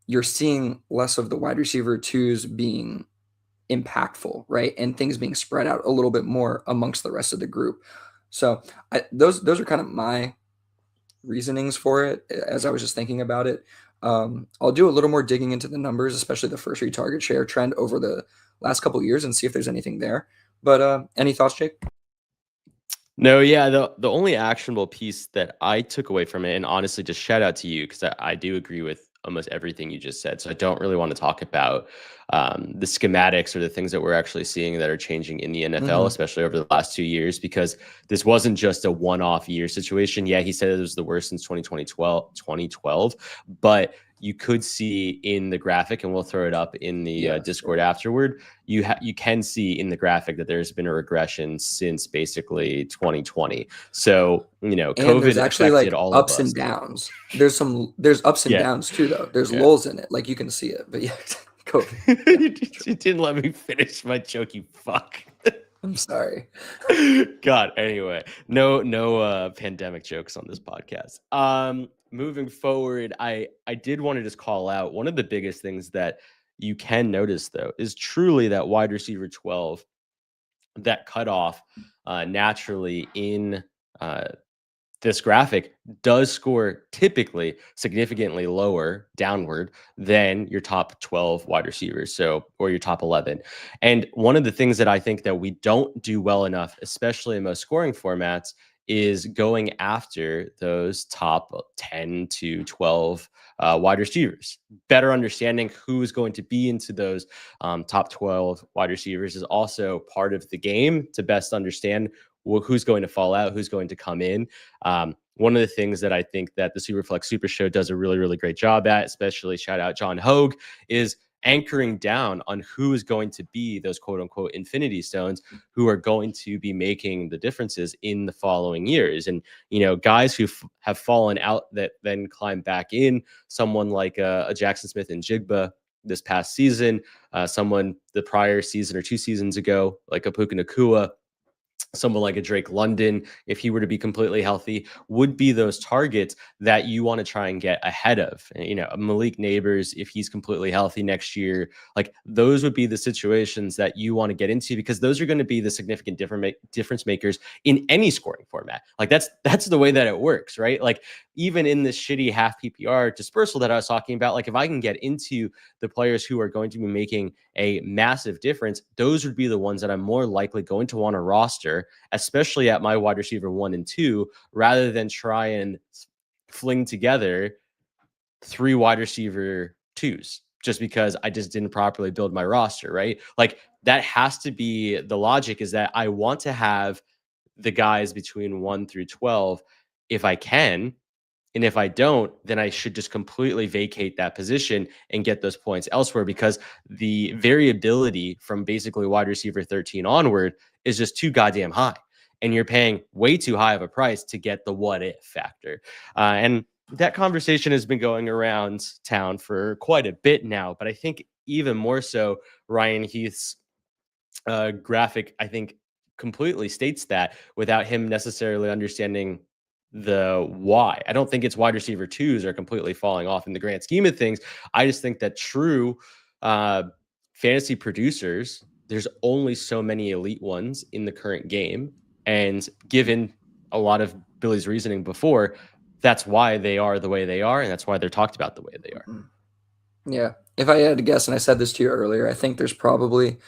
you're seeing less of the wide receiver twos being impactful, right? And things being spread out a little bit more amongst the rest of the group. So those are kind of my reasonings for it as I was just thinking about it. I'll do a little more digging into the numbers, especially the first read target share trend over the last couple of years, and see if there's anything there. But any thoughts, Jake? No, yeah, the only actionable piece that I took away from it, and honestly, just shout out to you because I do agree with almost everything you just said. So I don't really want to talk about the schematics or the things that we're actually seeing that are changing in the NFL, Mm-hmm. especially over the last 2 years, because this wasn't just a one-off year situation. Yeah, he said it was the worst since 2012, but you could see in the graphic, and we'll throw it up in the Discord afterward. You can see in the graphic that there's been a regression since basically 2020. So And there's COVID actually affected like all of ups us. and downs. There's ups and Yeah, downs too, though. There's yeah. lulls in it, like you can see it. But yeah, COVID. Yeah, You didn't let me finish my joke, you fuck. I'm sorry. God, anyway, no pandemic jokes on this podcast. Moving forward, I did want to just call out one of the biggest things that you can notice though is truly that wide receiver 12, that cutoff naturally in uh, this graphic does score typically significantly lower downward than your top 12 wide receivers, so or your top 11. And one of the things that I think that we don't do well enough, especially in most scoring formats, is going after those top 10 to 12 wide receivers. Better understanding who is going to be into those top 12 wide receivers is also part of the game to best understand who's going to fall out, who's going to come in. One of the things that I think that the Superflex Super Show does a really, really great job at, especially shout out John Hogue, is anchoring down on who is going to be those quote unquote infinity stones who are going to be making the differences in the following years. And, guys who have fallen out that then climb back in, someone like a Jackson Smith and Jigba this past season, someone the prior season or 2 seasons ago, like a Puka Nakua, someone like a Drake London, if he were to be completely healthy, would be those targets that you want to try and get ahead of. Malik Neighbors, if he's completely healthy next year, like those would be the situations that you want to get into because those are going to be the significant difference makers in any scoring format. Like that's the way that it works, right? Like even in this shitty half PPR dispersal that I was talking about, like if I can get into the players who are going to be making a massive difference, those would be the ones that I'm more likely going to want to roster, especially at my wide receiver 1 and 2, rather than try and fling together 3 wide receiver 2s just because I just didn't properly build my roster, right? Like that has to be the logic, is that I want to have the guys between 1 through 12 if I can. And if I don't, then I should just completely vacate that position and get those points elsewhere, because the variability from basically wide receiver 13 onward is just too goddamn high. And you're paying way too high of a price to get the what if factor. And that conversation has been going around town for quite a bit now. But I think even more so, Ryan Heath's graphic, I think, completely states that without him necessarily understanding the why. I don't think it's wide receiver 2s are completely falling off in the grand scheme of things. I just think that true fantasy producers, there's only so many elite ones in the current game. And given a lot of Billy's reasoning before, that's why they are the way they are. And that's why they're talked about the way they are. Yeah. If I had to guess, and I said this to you earlier, I think there's probably,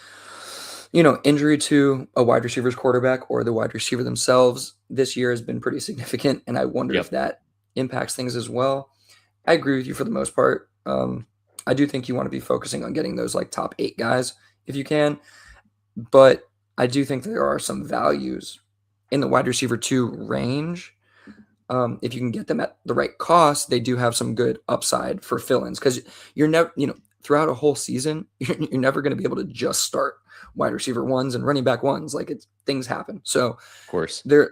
injury to a wide receiver's quarterback or the wide receiver themselves this year has been pretty significant. And I wonder if Yep. that impacts things as well. I agree with you for the most part. I do think you want to be focusing on getting those like top 8 guys if you can. But I do think there are some values in the wide receiver 2 range. If you can get them at the right cost, they do have some good upside for fill-ins, because you're never, throughout a whole season, you're never going to be able to just start wide receiver 1s and running back 1s. Like things happen. So Of course. there,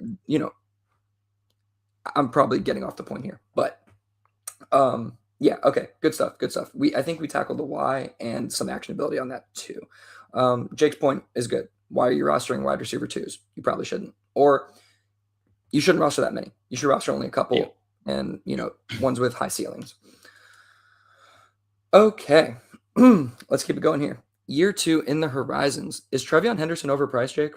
I'm probably getting off the point here, but yeah, okay, good stuff, good stuff. I think we tackled the why and some actionability on that too. Jake's point is good. Why are you rostering wide receiver twos? You probably shouldn't, or you shouldn't roster that many. You should roster only a couple, and ones with high ceilings. Okay, let's keep it going here. Year 2 in the horizons. Is Trevion Henderson overpriced, Jake?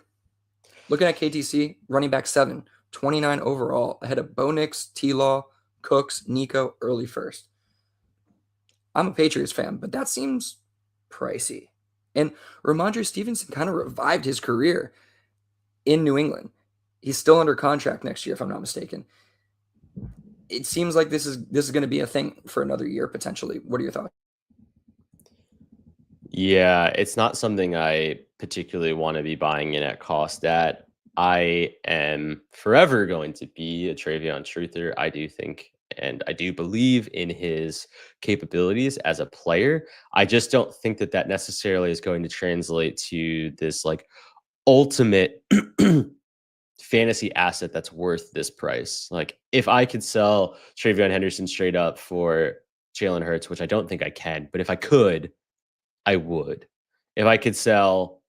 Looking at KTC, running back 7, 29 overall, ahead of Bo Nix, T-Law, Cooks, Nico, early first. I'm a Patriots fan, but that seems pricey. And Ramondre Stevenson kind of revived his career in New England. He's still under contract next year, if I'm not mistaken. It seems like this is going to be a thing for another year potentially. What are your thoughts? Yeah, it's not something I particularly want to be buying in at cost at. I am forever going to be a Travion truther. I do think and I do believe in his capabilities as a player. I just don't think that that necessarily is going to translate to this like ultimate fantasy asset that's worth this price. Like if I could sell Travion Henderson straight up for Jalen Hurts, which I don't think I can, but if I could, I would. If I could sell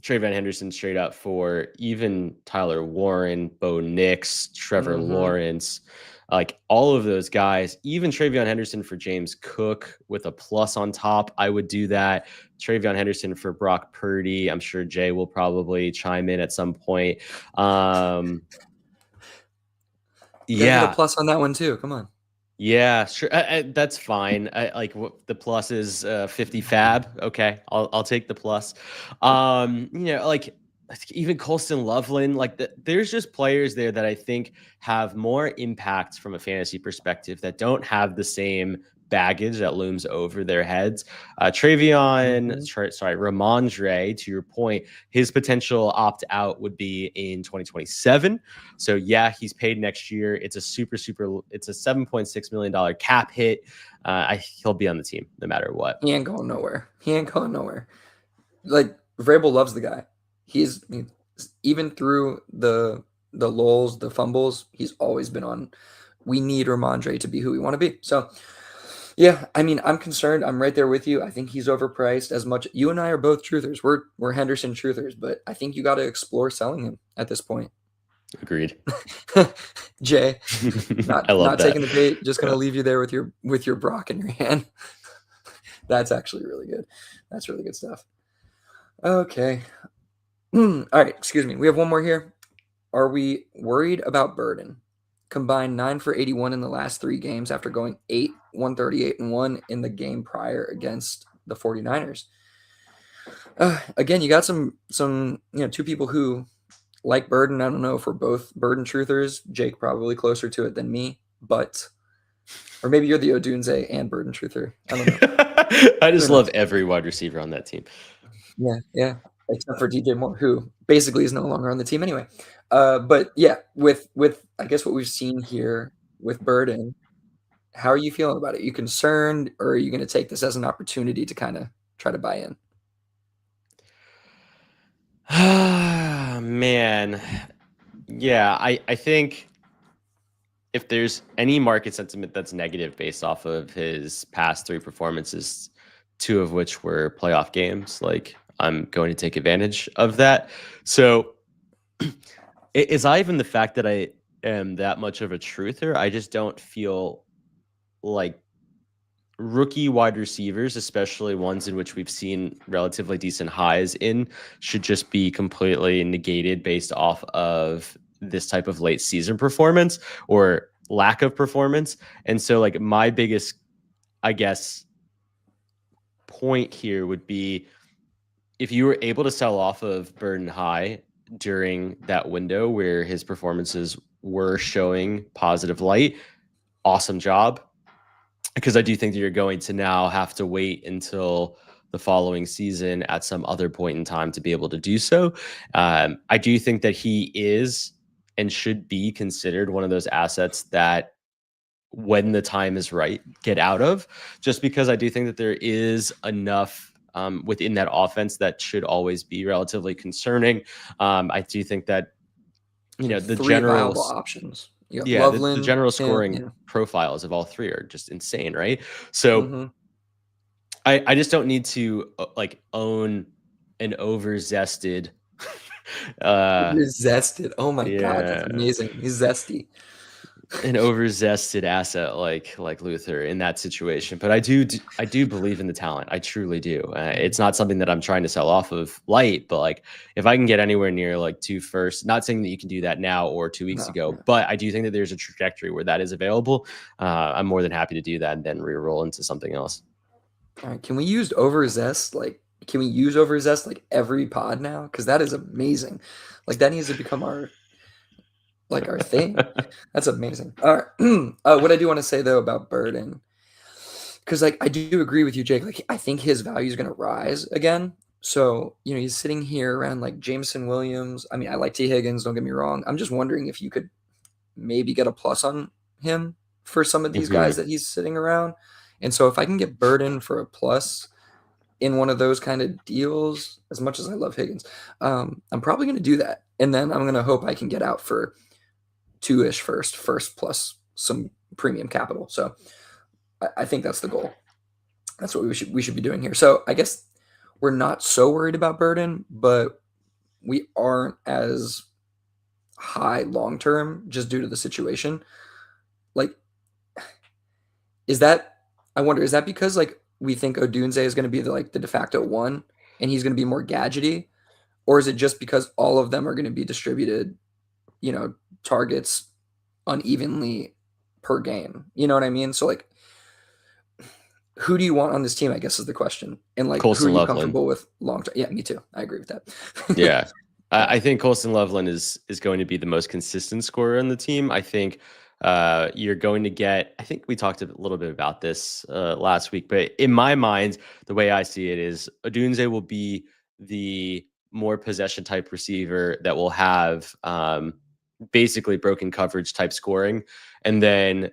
Travion Henderson straight up for even Tyler Warren, Bo Nix, Trevor Lawrence, like all of those guys, even Travion Henderson for James Cook with a plus on top, I would do that. Travion Henderson for Brock Purdy. I'm sure Jay will probably chime in at some point. You gotta get a plus on that one too. Come on. Yeah, sure. That's fine. The plus is 50 fab. Okay, I'll take the plus. Like even Colston Loveland, there's just players there that I think have more impact from a fantasy perspective that don't have the same baggage that looms over their heads. Ramondre, to your point, his potential opt out would be in 2027. So yeah, he's paid next year. It's a it's a $7.6 million cap hit. He'll be on the team no matter what. He ain't going nowhere. Like Vrabel loves the guy. He's even through the lulls, the fumbles, he's always been on. We need Ramondre to be who we want to be. So yeah, I mean, I'm concerned. I'm right there with you. I think he's overpriced as much. You and I are both truthers. We're Henderson truthers, but I think you got to explore selling him at this point. Agreed. Jay, I love not that. taking the bait. Just gonna leave you there with your Brock in your hand. That's actually really good. That's really good stuff. Okay. All right. Excuse me. We have one more here. Are we worried about Burden? Combined 9 for 81 in the last 3 games after going 8, 138, and 1 in the game prior against the 49ers. Again, you got some 2 people who like Burden. I don't know if we're both Burden truthers. Jake probably closer to it than me, but or maybe you're the Odunze and Burden truther. I don't know. I just love every wide receiver on that team. Yeah. Except for DJ Moore, who basically is no longer on the team anyway. But yeah, with I guess what we've seen here with Burden, how are you feeling about it? Are you concerned, or are you going to take this as an opportunity to kind of try to buy in? Man. Yeah, I think if there's any market sentiment that's negative based off of his past 3 performances, 2 of which were playoff games, like I'm going to take advantage of that. So it's not even the fact that I am that much of a truther. I just don't feel like rookie wide receivers, especially ones in which we've seen relatively decent highs in, should just be completely negated based off of this type of late season performance or lack of performance. And so like my biggest, I guess, point here would be if you were able to sell off of Burden High during that window where his performances were showing positive light, awesome job. Because I do think that you're going to now have to wait until the following season at some other point in time to be able to do so. I do think that he is and should be considered one of those assets that when the time is right, get out of, just because I do think that there is enough within that offense that should always be relatively concerning. I do think that, the 3 general viable options You got Yeah, the Loveland, general him, scoring yeah. profiles of all three are just insane, right? So Mhm. I just don't need to like own an overzested uh Zested. Oh my god, that's yeah, amazing. He's zesty. an overzested asset like Luther in that situation. But I do believe in the talent. I truly do. It's not something that I'm trying to sell off of light, but like if I can get anywhere near like 2 first, not saying that you can do that now or 2 weeks No, ago, yeah. but I do think that there's a trajectory where that is available. I'm more than happy to do that and then re-roll into something else. All right, can we use overzest? Like, can we use overzest like every pod now? Because that is amazing. Like that needs to become our thing. That's amazing. All right. What I do want to say though about Burden, because like I do agree with you, Jake. Like I think his value is going to rise again. So he's sitting here around like Jameson Williams. I mean, I like T Higgins. Don't get me wrong. I'm just wondering if you could maybe get a plus on him for some of these guys Hmm. that he's sitting around. And so if I can get Burden for a plus in one of those kind of deals, as much as I love Higgins, I'm probably going to do that. And then I'm going to hope I can get out for two-ish first plus some premium capital. So I think that's the goal. That's what we should be doing here. So I guess we're not so worried about Burden, but we aren't as high long term just due to the situation. Like, is that I wonder, is that because like we think Odunze is going to be the de facto one and he's going to be more gadgety, or is it just because all of them are going to be distributed, targets unevenly per game? You know what I mean? So like who do you want on this team, I guess is the question. And like who are Colson you Loveland. comfortable with long term? Yeah, me too. I agree with that. Yeah. Yeah. I think Colson Loveland is going to be the most consistent scorer on the team. I think you're going to get, I think we talked a little bit about this last week, but in my mind, the way I see it is Odunze will be the more possession type receiver that will have basically broken coverage type scoring. And then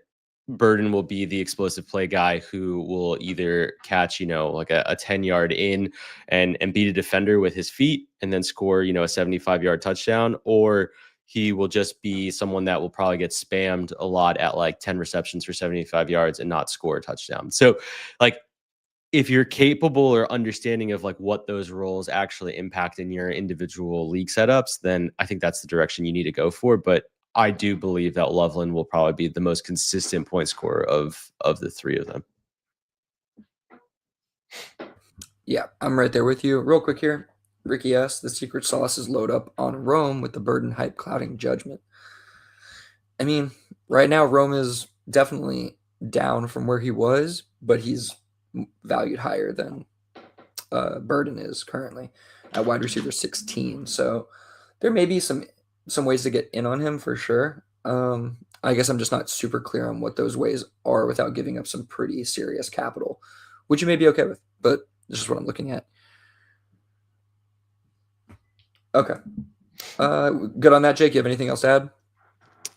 Burden will be the explosive play guy who will either catch, like a 10-yard in and beat a defender with his feet and then score, a 75-yard touchdown, or he will just be someone that will probably get spammed a lot at like 10 receptions for 75 yards and not score a touchdown. So like if you're capable or understanding of like what those roles actually impact in your individual league setups, then I think that's the direction you need to go for. But I do believe that Loveland will probably be the most consistent point scorer of the three of them. Yeah, I'm right there with you. Real quick here. Ricky S. The secret sauce is load up on Rome with the Burden hype clouding judgment. I mean, right now Rome is definitely down from where he was, but he's valued higher than Burden is currently at wide receiver 16. So there may be some ways to get in on him for sure. I guess I'm just not super clear on what those ways are without giving up some pretty serious capital, which you may be okay with, but this is what I'm looking at. Okay. Good on that, Jake. You have anything else to add?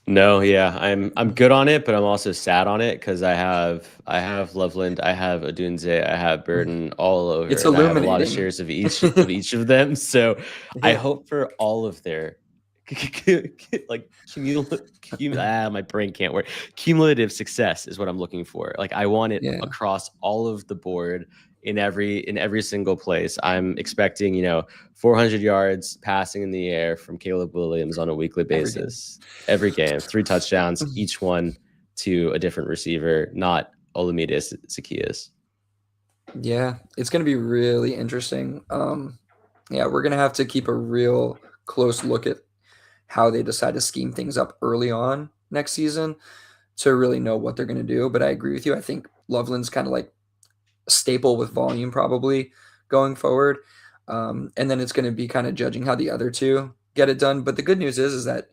No, yeah, I'm good on it, but I'm also sad on it because I have Loveland, I have Odunze, I have Burden all over, It's and I have a lot of illuminating. shares of each of them. So I Yeah. hope for all of their like my brain can't work. Cumulative success is what I'm looking for. Like I want it Yeah. across all of the board in every single place. I'm expecting, 400 yards passing in the air from Caleb Williams on a weekly Every game. basis. Every game, 3 touchdowns, each one to a different receiver, not Olamide Zaccheaus. Yeah, it's going to be really interesting. Yeah, we're going to have to keep a real close look at how they decide to scheme things up early on next season to really know what they're going to do. But I agree with you. I think Loveland's kind of like a staple with volume probably going forward. And then it's going to be kind of judging how the other two get it done. But the good news is that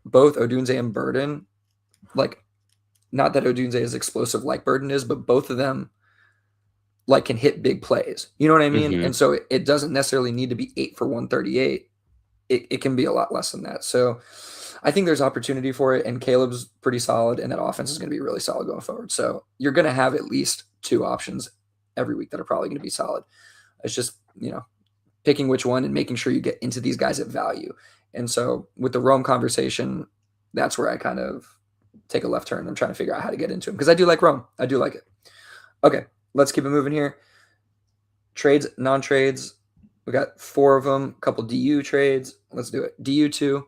both Odunze and Burden, like, not that Odunze is explosive like Burden is, but both of them like can hit big plays. You know what I mean? Hmm. And so it doesn't necessarily need to be 8 for 138. It can be a lot less than that. So I think there's opportunity for it. And Caleb's pretty solid, and that offense is going to be really solid going forward. So you're going to have at least two options every week that are probably going to be solid. It's just, picking which one and making sure you get into these guys at value. And so with the Rome conversation, that's where I kind of take a left turn. I'm trying to figure out how to get into him because I do like Rome. I do like it. Okay, let's keep it moving here. Trades, non-trades. We got 4 of them. A couple DU trades. Let's do it. DU2.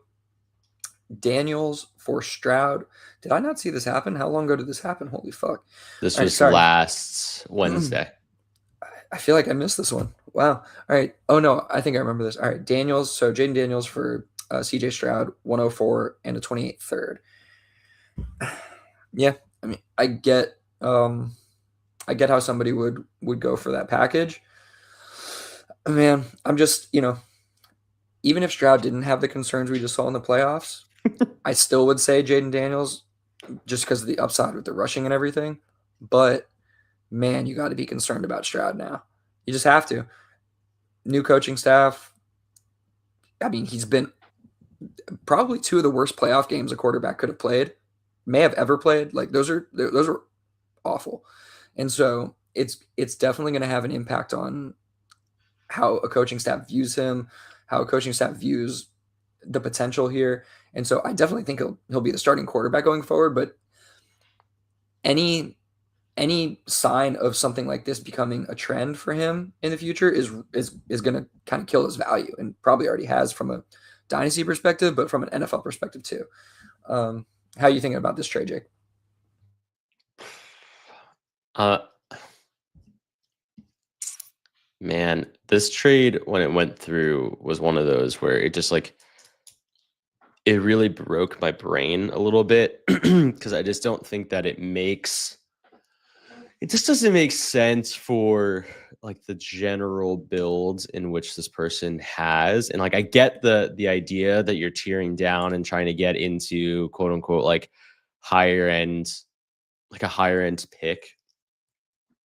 Daniels for Stroud. Did I not see this happen? How long ago did this happen? Holy fuck. This All right, was sorry. last Wednesday. I feel like I missed this one. Wow. All right. Oh, no. I think I remember this. All right. Daniels. So Jaden Daniels for CJ Stroud, 104 and a 28 third. Yeah. I mean, I get how somebody would go for that package. Man, I'm just, even if Stroud didn't have the concerns we just saw in the playoffs, I still would say Jaden Daniels just because of the upside with the rushing and everything. But man, you got to be concerned about Stroud now. You just have to. New coaching staff. I mean, he's been probably 2 of the worst playoff games a quarterback could have played, may have ever played. Like those are awful, and so it's definitely going to have an impact on how a coaching staff views him, how a coaching staff views the potential here. And so I definitely think he'll be the starting quarterback going forward. But any sign of something like this becoming a trend for him in the future is going to kind of kill his value, and probably already has from a dynasty perspective, but from an NFL perspective too. How are you thinking about this trade, Jake? Man, this trade when it went through was one of those where it just like it really broke my brain a little bit because I just don't think that it just doesn't make sense for like the general builds in which this person has. And like I get the idea that you're tearing down and trying to get into quote unquote like higher end, like a higher end pick.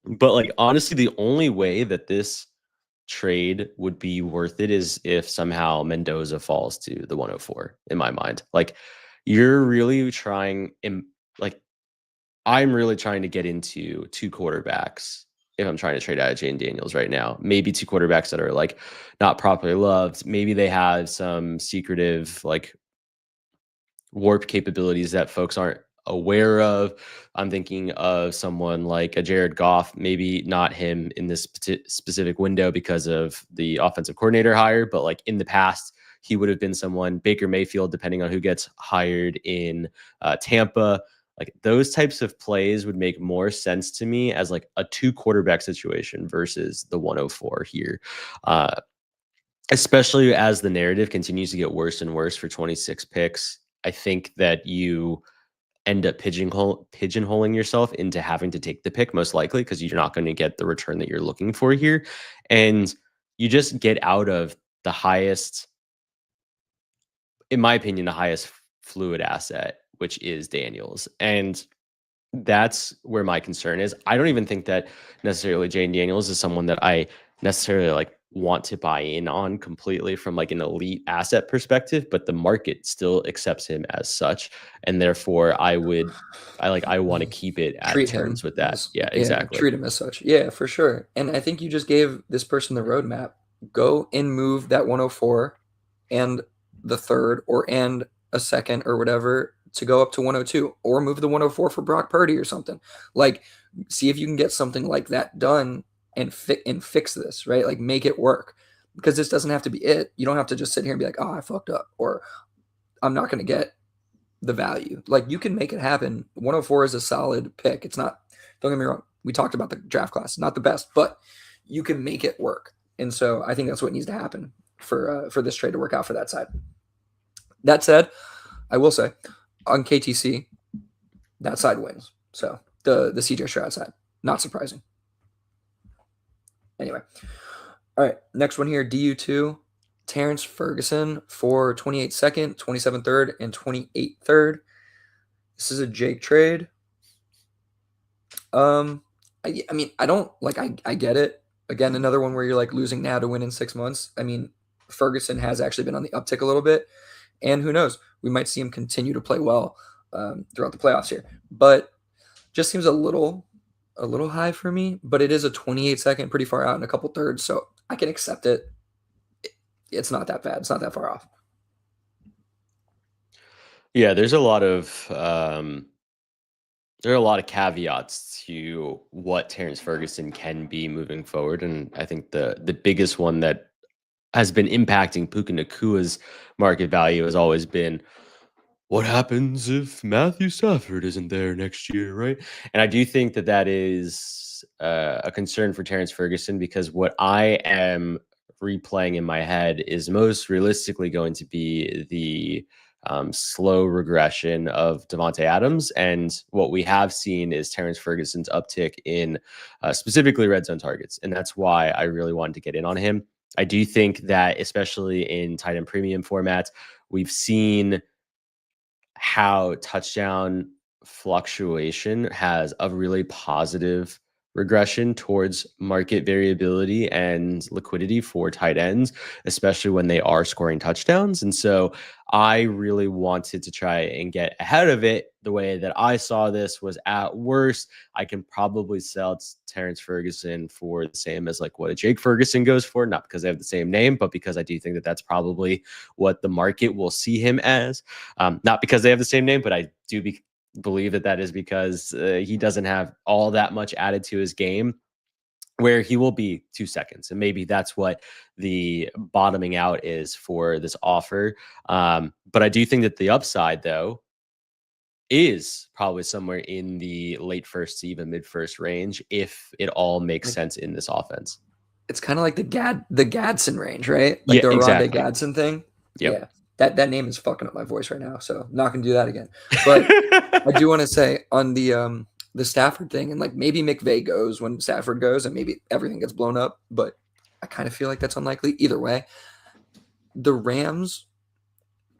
But like honestly, the only way that this trade would be worth it is if somehow Mendoza falls to the 104 in my mind. Like you're really trying like I'm really trying to get into 2 quarterbacks if I'm trying to trade out of Jane Daniels right now. Maybe 2 quarterbacks that are like not properly loved. Maybe they have some secretive like warp capabilities that folks aren't aware of. I'm thinking of someone like a Jared Goff, maybe not him in this specific window because of the offensive coordinator hire, but like in the past, he would have been someone, Baker Mayfield, depending on who gets hired in Tampa. Like those types of plays would make more sense to me as like a 2 quarterback situation versus the 104 here. Especially as the narrative continues to get worse and worse for 26 picks. I think that you end up pigeonholing yourself into having to take the pick most likely because you're not going to get the return that you're looking for here. And you just get out of the highest, in my opinion, the highest fluid asset, which is Daniels. And that's where my concern is. I don't even think that necessarily Jane Daniels is someone that I necessarily like want to buy in on completely from like an elite asset perspective, but the market still accepts him as such. And therefore I want to keep it at Treat terms him with that. as Yeah, exactly. treat him as such. Yeah, for sure. And I think you just gave this person the roadmap. Go and move that 104 and the third and a second or whatever to go up to 102, or move the 104 for Brock Purdy or something. Like, see if you can get something like that done and fix this, right? Like, make it work, because this doesn't have to be it. You don't have to just sit here and be like, oh, I fucked up, or I'm not going to get the value. Like, you can make it happen. 104 is a solid pick. It's not, don't get me wrong, we talked about the draft class, not the best, but you can make it work. And so I think that's what needs to happen for this trade to work out for that side. That said, I will say on KTC, that side wins. So the CJ Stroud side, not surprising. Anyway, all right, next one here, DU2, Terrence Ferguson for 28 second, 27 third, and 28 third. This is a Jake trade. I mean, I don't like. I get it. Again, another one where you're like losing now to win in 6 months. I mean, Ferguson has actually been on the uptick a little bit, and who knows, we might see him continue to play well throughout the playoffs here. But just seems a little high for me. But it is a 28 second, pretty far out in a couple thirds, so I can accept it. It's not that bad. It's not that far off. Yeah, there are a lot of caveats to what Terrence Ferguson can be moving forward, and I think the biggest one that has been impacting Puka Nakua's market value has always been what happens if Matthew Stafford isn't there next year, right? And I do think that that is a concern for Terrence Ferguson because what I am replaying in my head is most realistically going to be the slow regression of Devontae Adams. And what we have seen is Terrence Ferguson's uptick in specifically red zone targets. And that's why I really wanted to get in on him. I do think that, especially in tight end premium formats, we've seen how touchdown fluctuation has a really positive regression towards market variability and liquidity for tight ends, especially when they are scoring touchdowns. And so I really wanted to try and get ahead of it. The way that I saw this was, at worst, I can probably sell Terrence Ferguson for the same as like what a Jake Ferguson goes for, not because they have the same name, but because I do think that that's probably what the market will see him as. Not because they have the same name, but I do believe that that is because he doesn't have all that much added to his game where he will be 2 seconds. And maybe that's what the bottoming out is for this offer. But I do think that the upside, though, is probably somewhere in the late first to even mid first range if it all makes sense in this offense. It's kind of like the Gadsden range, right? Like Yeah, the Rondé exactly. Gadsden thing. Yep. Yeah, that name is fucking up my voice right now, so I'm not gonna do that again. But I do want to say on the Stafford thing, and like maybe McVay goes when Stafford goes, and maybe everything gets blown up. But I kind of feel like that's unlikely. Either way, the Rams,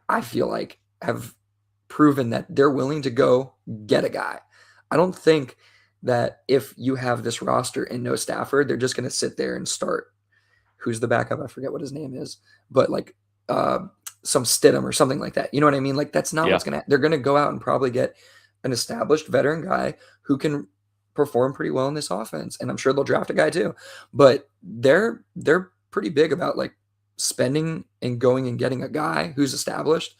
I feel like, have proven that they're willing to go get a guy. I don't think that if you have this roster and no Stafford, they're just going to sit there and start. Who's the backup? I forget what his name is, but like some Stidham or something like that. You know what I mean? Like that's not Yeah. what's going to. They're going to go out and probably get an established veteran guy who can perform pretty well in this offense, and I'm sure they'll draft a guy too. But they're pretty big about like spending and going and getting a guy who's established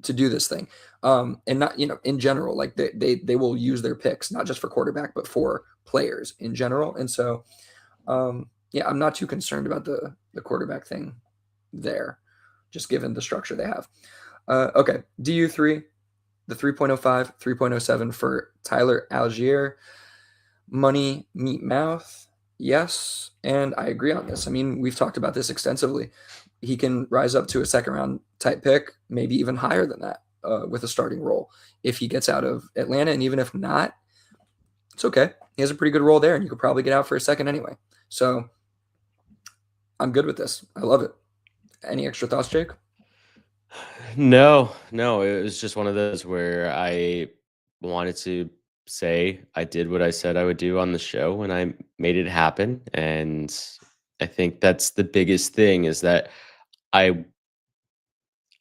to do this thing. And not, in general, like they will use their picks, not just for quarterback, but for players in general. And so, yeah, I'm not too concerned about the quarterback thing there, just given the structure they have. Okay. DU3, the 3.05, 3.07 for Tyler Algier. Money, meat, mouth. Yes. And I agree on this. I mean, we've talked about this extensively. He can rise up to a second round type pick, maybe even higher than that with a starting role if he gets out of Atlanta. And even if not, it's okay. He has a pretty good role there, and you could probably get out for a second anyway. So I'm good with this. I love it. Any extra thoughts, Jake? No, it was just one of those where I wanted to say I did what I said I would do on the show and I made it happen. And I think that's the biggest thing is that I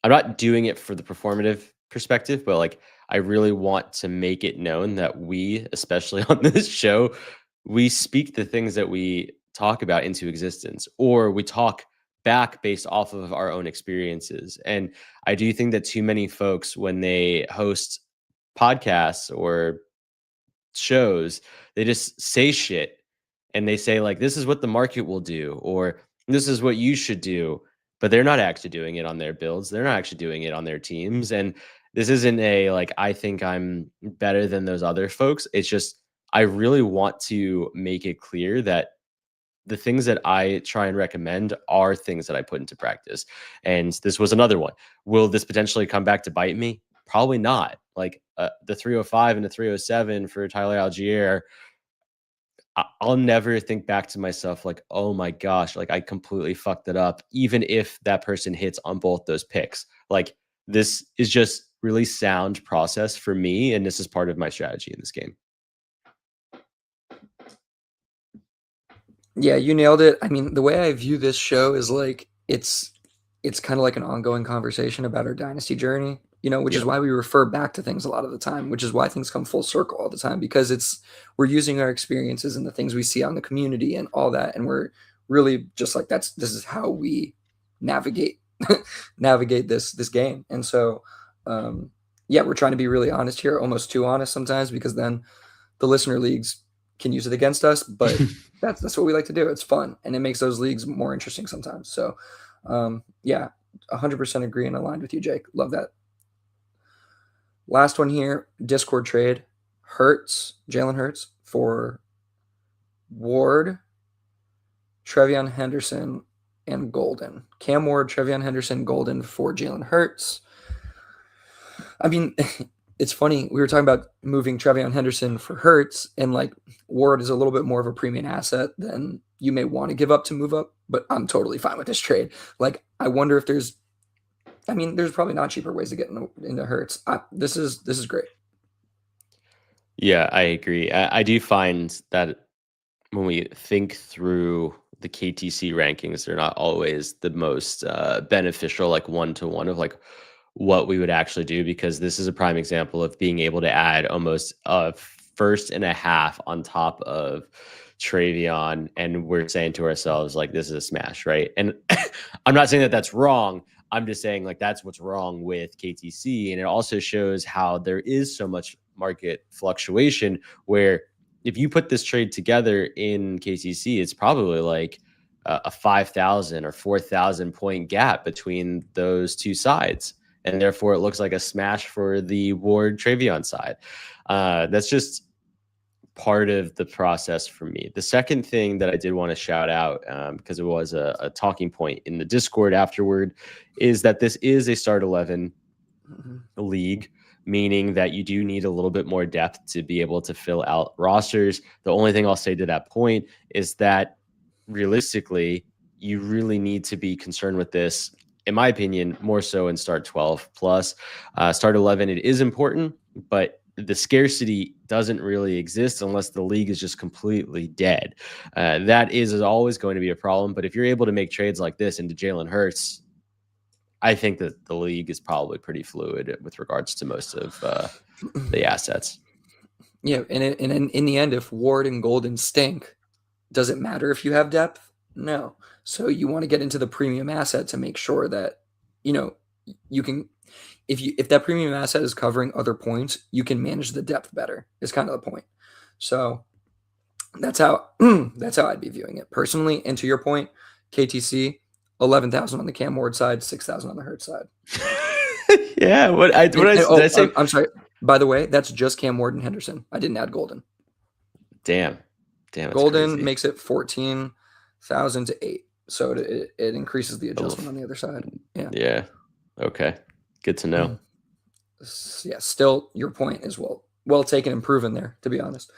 I'm not doing it for the performative perspective, but like I really want to make it known that we, especially on this show, we speak the things that we talk about into existence, or we talk back based off of our own experiences. And I do think that too many folks, when they host podcasts or shows, they just say shit and they say like this is what the market will do or this is what you should do, but they're not actually doing it on their builds. They're not actually doing it on their teams. And this isn't a like I think I'm better than those other folks. It's just I really want to make it clear that the things that I try and recommend are things that I put into practice. And this was another one. Will this potentially come back to bite me? Probably not. Like the 305 and the 307 for Tyler Algier, I'll never think back to myself like, oh my gosh, like I completely fucked it up, even if that person hits on both those picks. Like this is just really sound process for me. And this is part of my strategy in this game. Yeah, you nailed it. I mean, the way I view this show is like it's kind of like an ongoing conversation about our dynasty journey, which is Yep. why we refer back to things a lot of the time, which is why things come full circle all the time because we're using our experiences and the things we see out in the community and all that, and we're really just like this is how we navigate navigate this game. And so yeah, we're trying to be really honest here, almost too honest sometimes, because then the listener leagues can use it against us. But that's what we like to do. It's fun, and it makes those leagues more interesting sometimes. So, yeah, 100% agree and aligned with you, Jake. Love that. Last one here, Discord trade. Jalen Hurts for Ward, Trevion Henderson, and Golden. Cam Ward, Trevion Henderson, Golden for Jalen Hurts. I mean, it's funny. We were talking about moving Trevion Henderson for Hurts, and like Ward is a little bit more of a premium asset than you may want to give up to move up, but I'm totally fine with this trade. Like, I wonder if there's probably not cheaper ways to get into Hurts. This is great. Yeah, I agree. I do find that when we think through the KTC rankings, they're not always the most beneficial, like one to one of like what we would actually do, because this is a prime example of being able to add almost a first and a half on top of Travion, and we're saying to ourselves like, this is a smash, right? And I'm not saying that that's wrong. I'm just saying like that's what's wrong with KTC, and it also shows how there is so much market fluctuation where if you put this trade together in KCC, it's probably like a 5,000 or 4,000 point gap between those two sides. And therefore, it looks like a smash for the Ward Travion side. That's just part of the process for me. The second thing that I did want to shout out, because it was a talking point in the Discord afterward, is that this is a start 11 league, meaning that you do need a little bit more depth to be able to fill out rosters. The only thing I'll say to that point is that realistically, you really need to be concerned with this, in my opinion, more so in start 12 plus. Start 11, it is important, but the scarcity doesn't really exist unless the league is just completely dead. That is always going to be a problem. But if you're able to make trades like this into Jalen Hurts, I think that the league is probably pretty fluid with regards to most of the assets. Yeah, and in the end, if Ward and Golden stink, does it matter if you have depth? No. So you want to get into the premium asset to make sure that you can, if that premium asset is covering other points, you can manage the depth better. Is kind of the point. So that's how I'd be viewing it personally. And to your point, KTC 11,000 on the Cam Ward side, 6,000 on the Hurts side. Yeah. Did I say? I'm sorry. By the way, that's just Cam Ward and Henderson. I didn't add Golden. Damn. Golden crazy. Makes it 14,000 to 8. So it increases the adjustment on the other side. Yeah. Yeah. Okay. Good to know. Yeah. Still, your point is well taken and proven there, to be honest.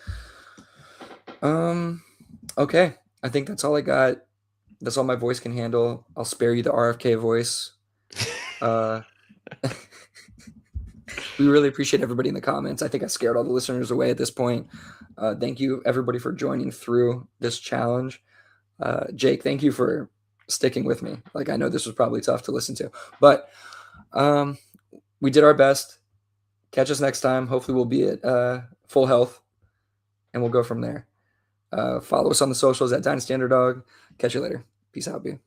Okay. I think that's all I got. That's all my voice can handle. I'll spare you the RFK voice. We really appreciate everybody in the comments. I think I scared all the listeners away at this point. Thank you, everybody, for joining through this challenge. Jake, thank you for sticking with me. Like, I know this was probably tough to listen to, but we did our best. Catch us next time. Hopefully we'll be at full health, and we'll go from there. Follow us on the socials at Dynasty Underdog. Catch you later. Peace out, B.